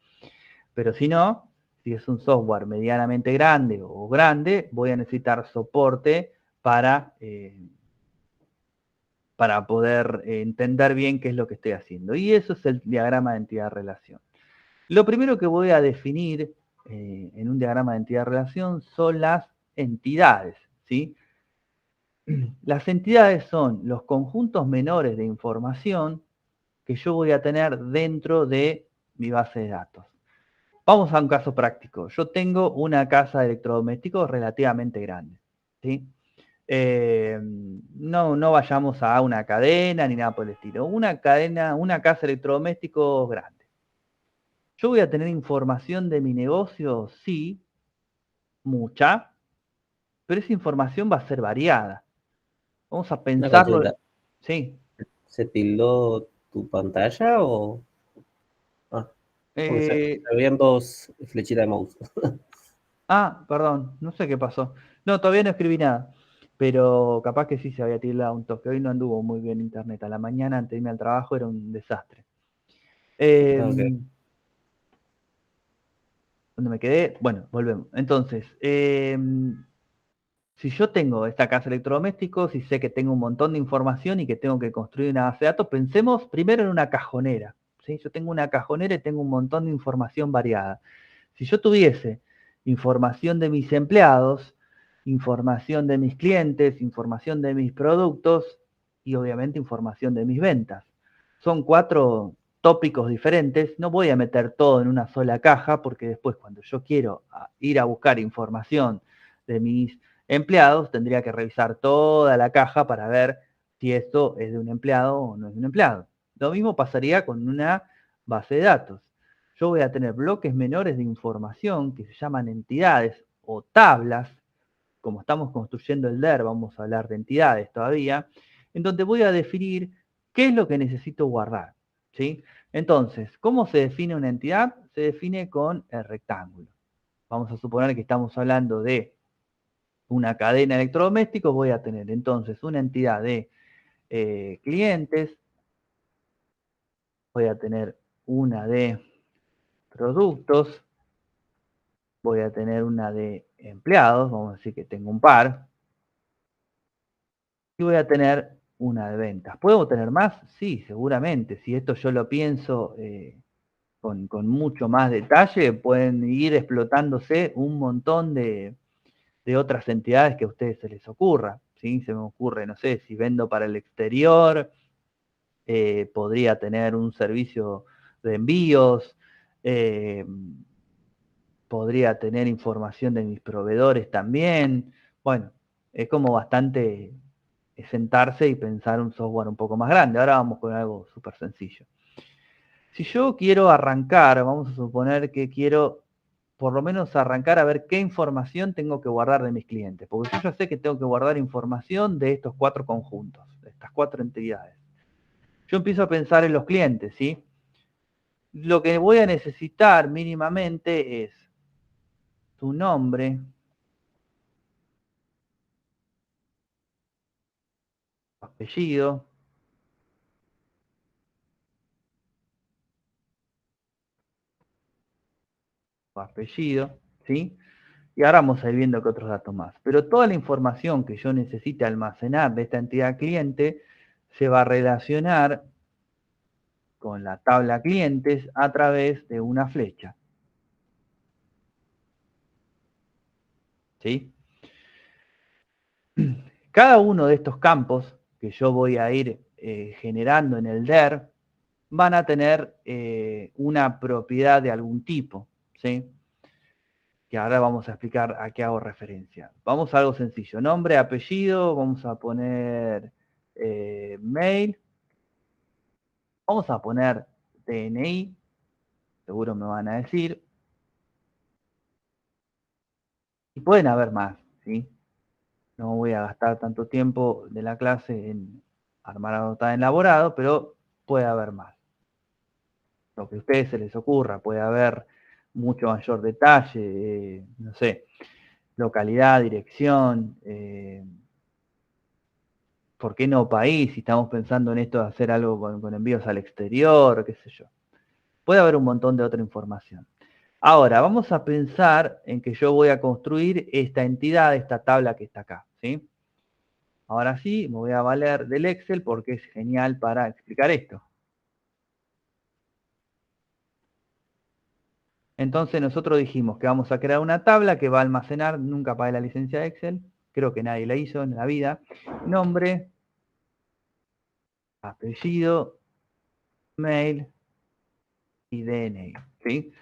Pero si no, si es un software medianamente grande o grande, voy a necesitar soporte para poder entender bien qué es lo que estoy haciendo. Y eso es el diagrama de entidad-relación. Lo primero que voy a definir en un diagrama de entidad-relación son las entidades, ¿sí? Las entidades son los conjuntos menores de información que yo voy a tener dentro de mi base de datos. Vamos a un caso práctico. Yo tengo una casa de electrodomésticos relativamente grande, ¿sí? No vayamos a una cadena ni nada por el estilo. Una casa de electrodomésticos grande. ¿Yo voy a tener información de mi negocio? Sí, mucha, pero esa información va a ser variada. Vamos a Una pensarlo. consulta. Sí. ¿Se tildó tu pantalla o...? Ah, porque se veían dos flechitas de mouse. Perdón, no sé qué pasó. No, todavía no escribí nada, pero capaz que sí se había tildado un toque. Hoy no anduvo muy bien internet. A la mañana, antes de irme al trabajo, era un desastre. Okay. ¿Dónde me quedé? Bueno, volvemos. Entonces, si yo tengo esta casa de electrodomésticos y sé que tengo un montón de información y que tengo que construir una base de datos, pensemos primero en una cajonera, ¿sí? Yo tengo una cajonera y tengo un montón de información variada. Si yo tuviese información de mis empleados, información de mis clientes, información de mis productos y obviamente información de mis ventas. Son 4 tópicos diferentes, no voy a meter todo en una sola caja porque después cuando yo quiero ir a buscar información de mis empleados, tendría que revisar toda la caja para ver si esto es de un empleado o no es de un empleado. Lo mismo pasaría con una base de datos. Yo voy a tener bloques menores de información que se llaman entidades o tablas. Como estamos construyendo el DER, vamos a hablar de entidades todavía, en donde voy a definir qué es lo que necesito guardar. ¿sí? Entonces, ¿cómo se define una entidad? Se define con el rectángulo. Vamos a suponer que estamos hablando de una cadena de electrodomésticos. Voy a tener entonces una entidad de clientes, voy a tener una de productos, voy a tener una de empleados, vamos a decir que tengo un par, y voy a tener una de ventas. ¿Puedo tener más? Sí, seguramente. Si esto yo lo pienso con mucho más detalle, pueden ir explotándose un montón de otras entidades que a ustedes se les ocurra. ¿Sí? Se me ocurre, no sé, si vendo para el exterior, podría tener un servicio de envíos, podría tener información de mis proveedores también. Bueno, es como bastante sentarse y pensar un software un poco más grande. Ahora vamos con algo súper sencillo. Si yo quiero arrancar, vamos a suponer que quiero por lo menos arrancar a ver qué información tengo que guardar de mis clientes, porque yo ya sé que tengo que guardar información de estos 4 conjuntos, de estas 4 entidades. Yo empiezo a pensar en los clientes, ¿sí? Lo que voy a necesitar mínimamente es tu nombre, tu apellido, ¿sí? Y ahora vamos a ir viendo qué otros datos más. Pero toda la información que yo necesite almacenar de esta entidad cliente se va a relacionar con la tabla clientes a través de una flecha. ¿Sí? Cada uno de estos campos que yo voy a ir generando en el DER van a tener una propiedad de algún tipo, ¿sí? Que ahora vamos a explicar a qué hago referencia. Vamos a algo sencillo, nombre, apellido, vamos a poner mail, vamos a poner DNI, seguro me van a decir, y pueden haber más, ¿sí? No voy a gastar tanto tiempo de la clase en armar anotada en elaborado, pero puede haber más. Lo que a ustedes se les ocurra, puede haber mucho mayor detalle, no sé, localidad, dirección, ¿por qué no país? Si estamos pensando en esto de hacer algo con envíos al exterior, qué sé yo. Puede haber un montón de otra información. Ahora, vamos a pensar en que yo voy a construir esta entidad, esta tabla que está acá, ¿sí? Ahora sí, me voy a valer del Excel porque es genial para explicar esto. Entonces nosotros dijimos que vamos a crear una tabla que va a almacenar, nunca pagué la licencia de Excel, creo que nadie la hizo en la vida, nombre, apellido, mail y DNI, ¿sí?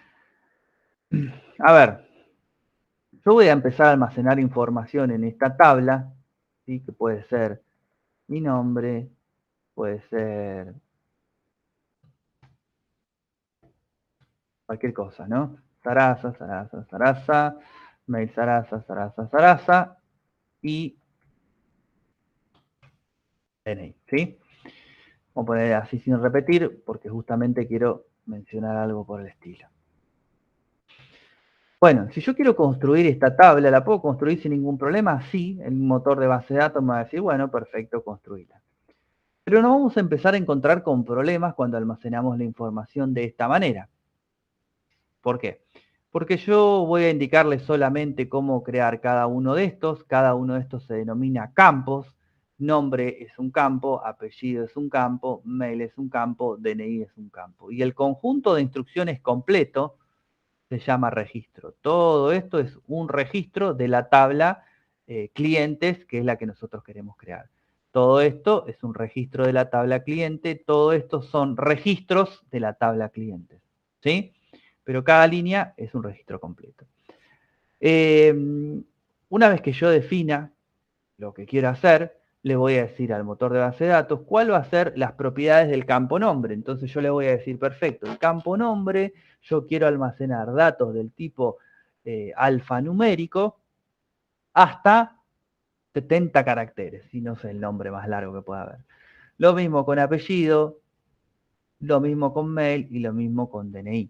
A ver, yo voy a empezar a almacenar información en esta tabla, ¿sí? Que puede ser mi nombre, puede ser cualquier cosa, ¿no? Sarasa, Sarasa, Sarasa, mail Sarasa, Sarasa, Sarasa y DNI, ¿sí? Vamos a poner así sin repetir porque justamente quiero mencionar algo por el estilo. Bueno, si yo quiero construir esta tabla, ¿la puedo construir sin ningún problema? Sí, el motor de base de datos me va a decir, bueno, perfecto, construirla. Pero nos vamos a empezar a encontrar con problemas cuando almacenamos la información de esta manera. ¿Por qué? Porque yo voy a indicarles solamente cómo crear cada uno de estos se denomina campos, nombre es un campo, apellido es un campo, mail es un campo, DNI es un campo. Y el conjunto de instrucciones completo se llama registro. Todo esto es un registro de la tabla clientes, que es la que nosotros queremos crear. Todo esto es un registro de la tabla cliente, todo esto son registros de la tabla clientes, ¿sí? Pero cada línea es un registro completo. Una vez que yo defina lo que quiero hacer, le voy a decir al motor de base de datos cuál va a ser las propiedades del campo nombre. Entonces yo le voy a decir, perfecto, el campo nombre, yo quiero almacenar datos del tipo alfanumérico hasta 70 caracteres, y no sé el nombre más largo que pueda haber. Lo mismo con apellido, Lo mismo con mail y lo mismo con DNI.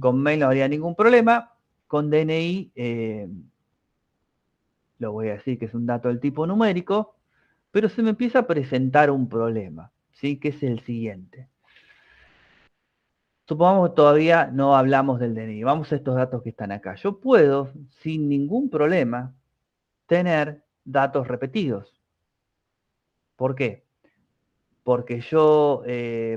Con mail no habría ningún problema. Con DNI, lo voy a decir que es un dato del tipo numérico, pero se me empieza a presentar un problema, ¿sí? Que es el siguiente. Supongamos que todavía no hablamos del DNI. Vamos a estos datos que están acá. Yo puedo, sin ningún problema, tener datos repetidos. ¿Por qué? Porque yo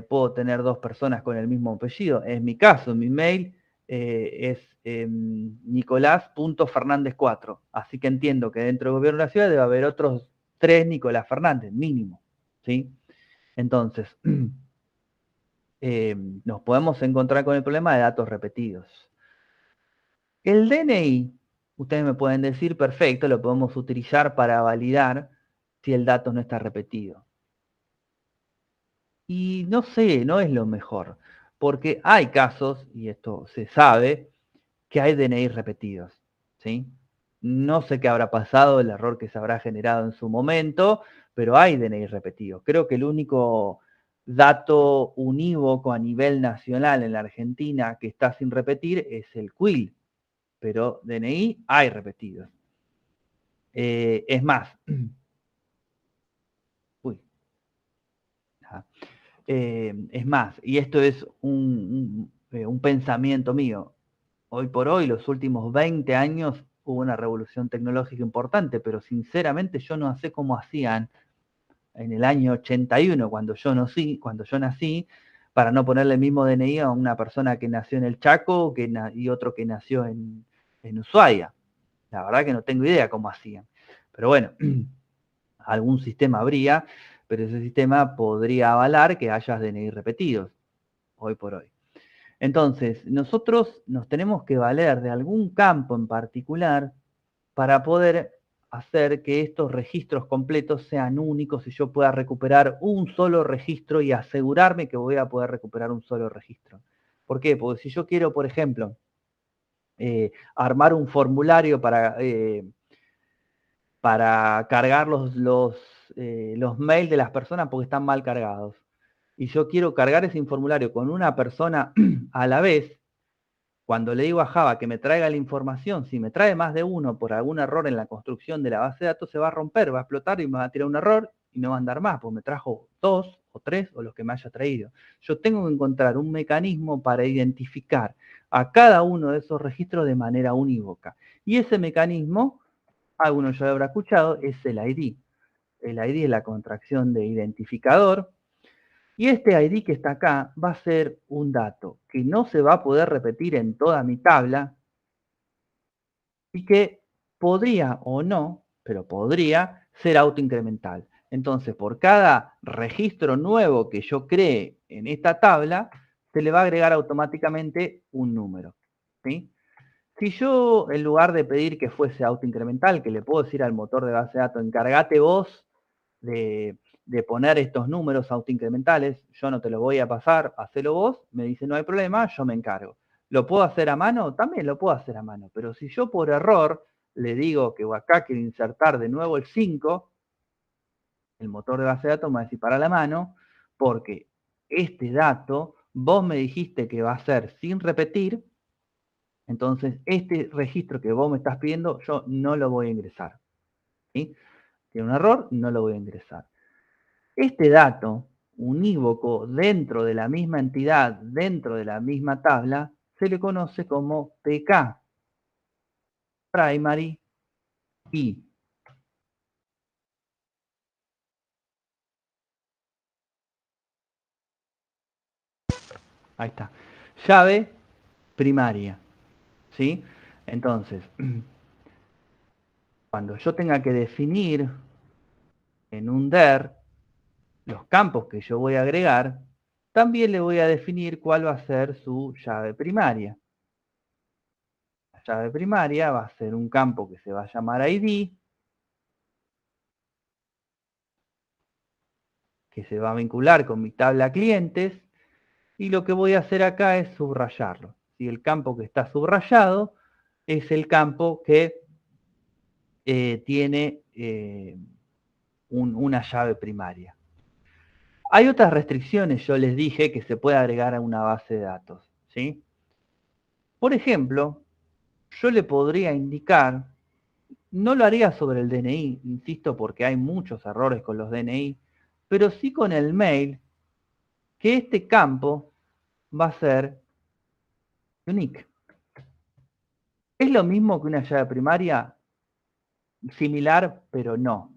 puedo tener dos personas con el mismo apellido. Es mi caso, mi mail es nicolás.fernández4. Así que entiendo que dentro del gobierno de la ciudad debe haber otros 3 Nicolás Fernández, mínimo. ¿Sí? Entonces, nos podemos encontrar con el problema de datos repetidos. El DNI, ustedes me pueden decir, perfecto, lo podemos utilizar para validar si el dato no está repetido. Y no sé, no es lo mejor, porque hay casos, y esto se sabe, que hay DNI repetidos, ¿sí? No sé qué habrá pasado, el error que se habrá generado en su momento, pero hay DNI repetidos. Creo que el único dato unívoco a nivel nacional en la Argentina que está sin repetir es el CUIL, pero DNI hay repetidos. Es más, uy, es más, y esto es un pensamiento mío, hoy por hoy, los últimos 20 años, hubo una revolución tecnológica importante, pero sinceramente yo no sé cómo hacían en el año 81, cuando yo nací, para no ponerle el mismo DNI a una persona que nació en el Chaco y otro que nació en Ushuaia. La verdad que no tengo idea cómo hacían. Pero bueno, algún sistema habría, pero ese sistema podría avalar que haya DNI repetidos, hoy por hoy. Entonces, nosotros nos tenemos que valer de algún campo en particular para poder hacer que estos registros completos sean únicos y yo pueda recuperar un solo registro y asegurarme que voy a poder recuperar un solo registro. ¿Por qué? Porque si yo quiero, por ejemplo, armar un formulario para cargar los mails de las personas porque están mal cargados, y yo quiero cargar ese formulario con una persona a la vez, cuando le digo a Java que me traiga la información, si me trae más de uno por algún error en la construcción de la base de datos, se va a romper, va a explotar y me va a tirar un error y no va a andar más, porque me trajo 2 o 3 o los que me haya traído. Yo tengo que encontrar un mecanismo para identificar a cada uno de esos registros de manera unívoca. Y ese mecanismo, alguno ya lo habrá escuchado, es el ID. El ID es la contracción de identificador. Y este ID que está acá va a ser un dato que no se va a poder repetir en toda mi tabla y que podría o no, pero podría ser autoincremental. Entonces, por cada registro nuevo que yo cree en esta tabla, se le va a agregar automáticamente un número. ¿Sí? Si yo, en lugar de pedir que fuese autoincremental, que le puedo decir al motor de base de datos, encárgate vos de poner estos números autoincrementales, yo no te lo voy a pasar, hacelo vos, me dice no hay problema, yo me encargo. ¿Lo puedo hacer a mano? También lo puedo hacer a mano, pero si yo por error le digo que acá quiero insertar de nuevo el 5, el motor de base de datos me va a decir para la mano, porque este dato vos me dijiste que va a ser sin repetir, entonces este registro que vos me estás pidiendo yo no lo voy a ingresar. ¿Sí? Tiene un error, no lo voy a ingresar. Este dato unívoco dentro de la misma entidad, dentro de la misma tabla, se le conoce como PK, Primary Key. Ahí está. Llave primaria. ¿Sí? Entonces, cuando yo tenga que definir en un DER los campos que yo voy a agregar, también le voy a definir cuál va a ser su llave primaria. La llave primaria va a ser un campo que se va a llamar ID, que se va a vincular con mi tabla clientes, y lo que voy a hacer acá es subrayarlo. Si el campo que está subrayado es el campo que tiene una llave primaria. Hay otras restricciones, yo les dije, que se puede agregar a una base de datos, ¿sí? Por ejemplo, yo le podría indicar, no lo haría sobre el DNI, insisto, porque hay muchos errores con los DNI, pero sí con el mail, que este campo va a ser unique. ¿Es lo mismo que una llave primaria? Similar, pero no,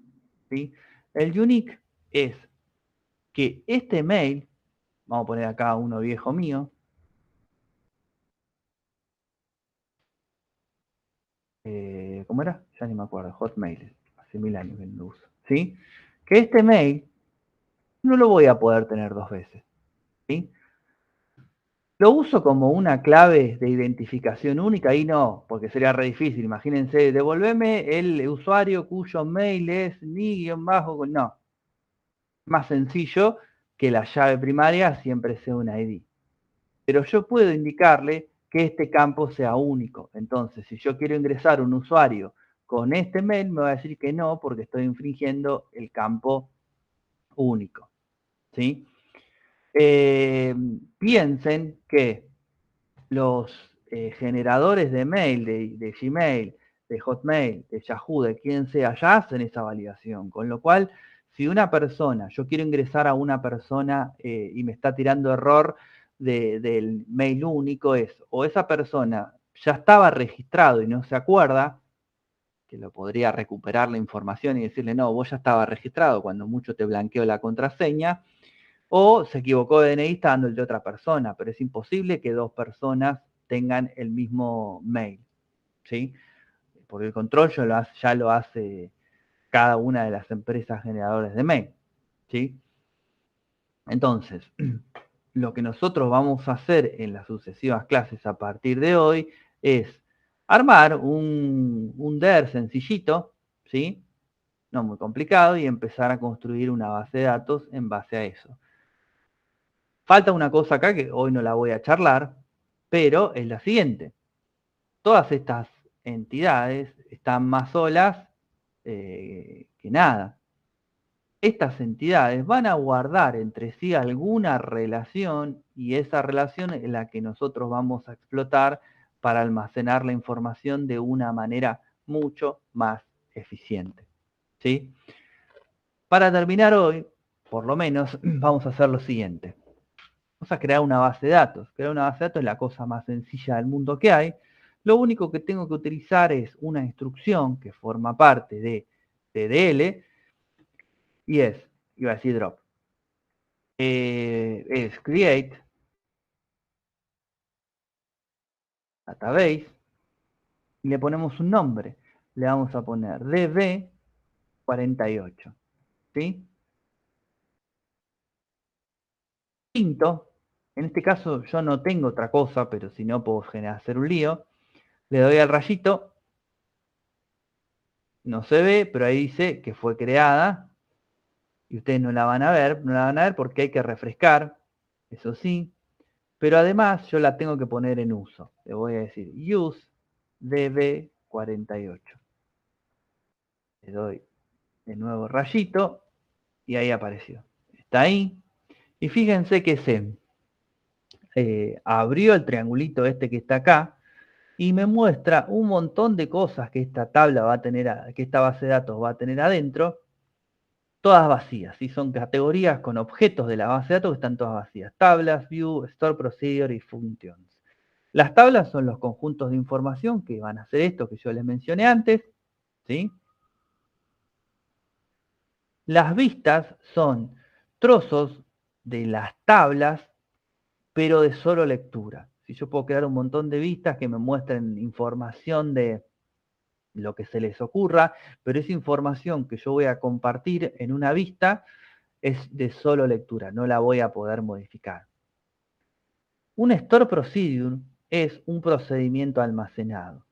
¿sí? El unique es que este mail, vamos a poner acá uno viejo mío, ¿cómo era? Ya ni me acuerdo, Hotmail, hace 1000 años que no lo uso, ¿sí? Que este mail no lo voy a poder tener dos veces, ¿sí? Lo uso como una clave de identificación única, ahí no, porque sería re difícil. Imagínense, devolveme el usuario cuyo mail es ni-bajo, no. Más sencillo que la llave primaria siempre sea un ID. Pero yo puedo indicarle que este campo sea único. Entonces, si yo quiero ingresar un usuario con este mail, me va a decir que no, porque estoy infringiendo el campo único, ¿sí? Piensen que los generadores de mail, de Gmail, de Hotmail, de Yahoo, de quien sea, ya hacen esa validación. Con lo cual, si una persona, yo quiero ingresar a una persona y me está tirando error del mail único, o esa persona ya estaba registrado y no se acuerda, que lo podría recuperar la información y decirle, no, vos ya estaba registrado, cuando mucho te blanqueó la contraseña, o se equivocó de DNI, está dando el de otra persona, pero es imposible que dos personas tengan el mismo mail, ¿sí? Porque el control ya lo hace cada una de las empresas generadoras de mail, ¿sí? Entonces, lo que nosotros vamos a hacer en las sucesivas clases a partir de hoy es armar un DER sencillito, ¿sí? No muy complicado, y empezar a construir una base de datos en base a eso. Falta una cosa acá que hoy no la voy a charlar, pero es la siguiente. Todas estas entidades están más solas que nada. Estas entidades van a guardar entre sí alguna relación y esa relación es la que nosotros vamos a explotar para almacenar la información de una manera mucho más eficiente, ¿sí? Para terminar hoy, por lo menos, vamos a hacer lo siguiente. Vamos a crear una base de datos. Crear una base de datos es la cosa más sencilla del mundo que hay. Lo único que tengo que utilizar es una instrucción que forma parte de TDL y iba a decir drop, es create database y le ponemos un nombre. Le vamos a poner db48, ¿sí? Quinto, en este caso yo no tengo otra cosa, pero si no puedo hacer un lío. Le doy al rayito, no se ve, pero ahí dice que fue creada. Y ustedes no la van a ver porque hay que refrescar, eso sí, pero además yo la tengo que poner en uso. Le voy a decir use db48. Le doy de nuevo rayito y ahí apareció. Está ahí. Y fíjense que se abrió el triangulito este que está acá y me muestra un montón de cosas que esta tabla va a tener, que esta base de datos va a tener adentro. Todas vacías, ¿sí? Son categorías con objetos de la base de datos que están todas vacías. Tablas, view, store procedure y functions. Las tablas son los conjuntos de información que van a hacer esto que yo les mencioné antes, ¿sí? Las vistas son trozos de las tablas, pero de solo lectura. Si yo puedo crear un montón de vistas que me muestren información de lo que se les ocurra, pero esa información que yo voy a compartir en una vista es de solo lectura, no la voy a poder modificar. Un store procedure es un procedimiento almacenado.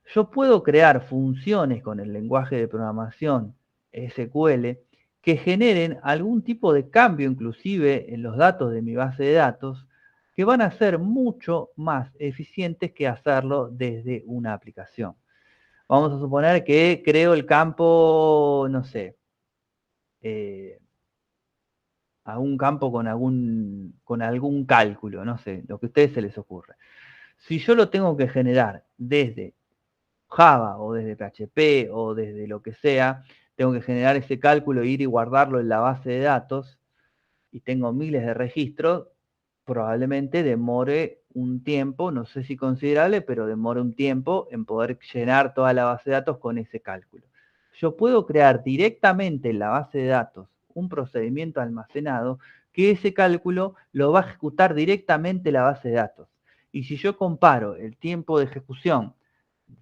Yo puedo crear funciones con el lenguaje de programación SQL que generen algún tipo de cambio inclusive en los datos de mi base de datos que van a ser mucho más eficientes que hacerlo desde una aplicación. Vamos a suponer que creo el campo, no sé, a un campo con algún cálculo, no sé, lo que a ustedes se les ocurre. Si yo lo tengo que generar desde Java o desde PHP o desde lo que sea, tengo que generar ese cálculo, ir y guardarlo en la base de datos, y tengo miles de registros, probablemente demore un tiempo, no sé si considerable, pero demore un tiempo en poder llenar toda la base de datos con ese cálculo. Yo puedo crear directamente en la base de datos un procedimiento almacenado que ese cálculo lo va a ejecutar directamente la base de datos. Y si yo comparo el tiempo de ejecución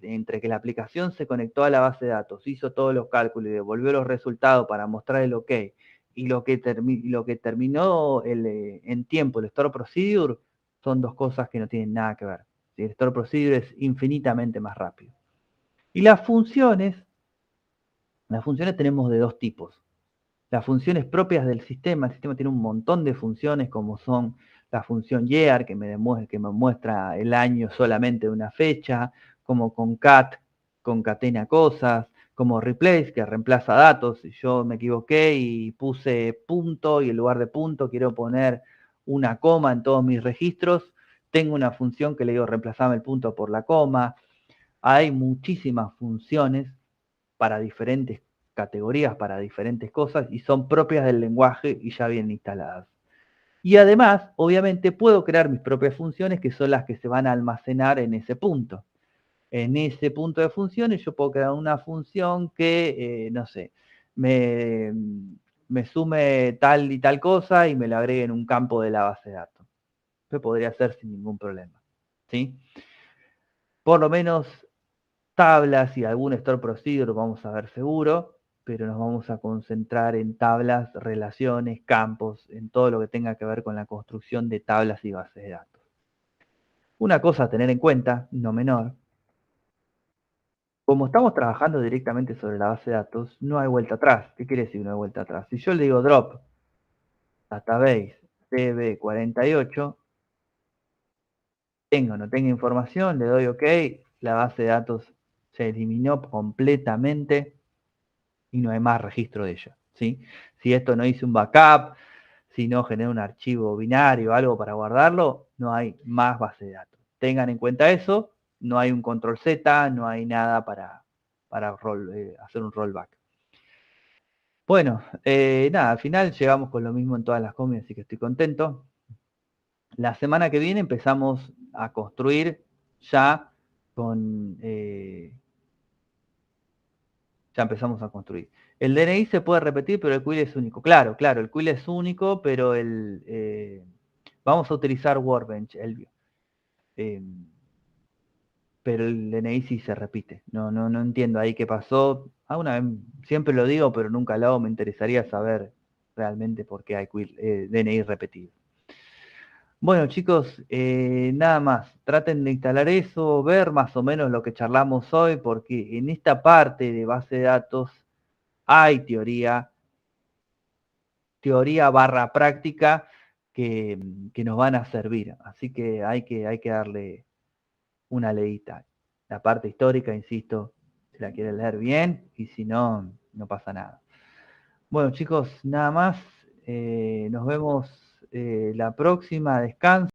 entre que la aplicación se conectó a la base de datos, hizo todos los cálculos y devolvió los resultados para mostrar el OK, y lo que terminó en tiempo el store procedure, son dos cosas que no tienen nada que ver. El store procedure es infinitamente más rápido. Y las funciones tenemos de dos tipos. Las funciones propias del sistema, el sistema tiene un montón de funciones, como son la función year, que me muestra el año solamente de una fecha, como concat, concatena cosas, como replace, que reemplaza datos. Si yo me equivoqué y puse punto y en lugar de punto quiero poner una coma en todos mis registros, tengo una función que le digo reemplazame el punto por la coma. Hay muchísimas funciones para diferentes categorías, para diferentes cosas, y son propias del lenguaje y ya vienen instaladas. Y además, obviamente, puedo crear mis propias funciones, que son las que se van a almacenar en ese punto. En ese punto de funciones yo puedo crear una función que, no sé, me sume tal y tal cosa y me lo agregue en un campo de la base de datos. Eso podría hacer sin ningún problema, ¿sí? Por lo menos tablas y algún store procedure vamos a ver seguro, pero nos vamos a concentrar en tablas, relaciones, campos, en todo lo que tenga que ver con la construcción de tablas y bases de datos. Una cosa a tener en cuenta, no menor, como estamos trabajando directamente sobre la base de datos, no hay vuelta atrás. ¿Qué quiere decir no hay vuelta atrás? Si yo le digo drop database DB48, no tengo información, le doy OK, la base de datos se eliminó completamente y no hay más registro de ella, ¿sí? Si esto no hice un backup, si no generé un archivo binario o algo para guardarlo, no hay más base de datos. Tengan en cuenta eso, no hay un control Z, no hay nada para hacer un rollback. Bueno, nada, al final llegamos con lo mismo en todas las comidas, así que estoy contento. La semana que viene empezamos a construir ya con... ya empezamos a construir. El DNI se puede repetir, pero el quill es único. Claro, el quill es único, pero vamos a utilizar Workbench, Elvio. Pero el DNI sí se repite. No entiendo ahí qué pasó. Alguna vez, siempre lo digo, pero nunca lo hago. Me interesaría saber realmente por qué hay DNI repetido. Bueno, chicos, nada más. Traten de instalar eso, ver más o menos lo que charlamos hoy, porque en esta parte de base de datos hay teoría barra práctica que nos van a servir. Así que hay que darle una leída. La parte histórica, insisto, si la quieren leer bien, y si no, no pasa nada. Bueno, chicos, nada más. Nos vemos la próxima. Descanso.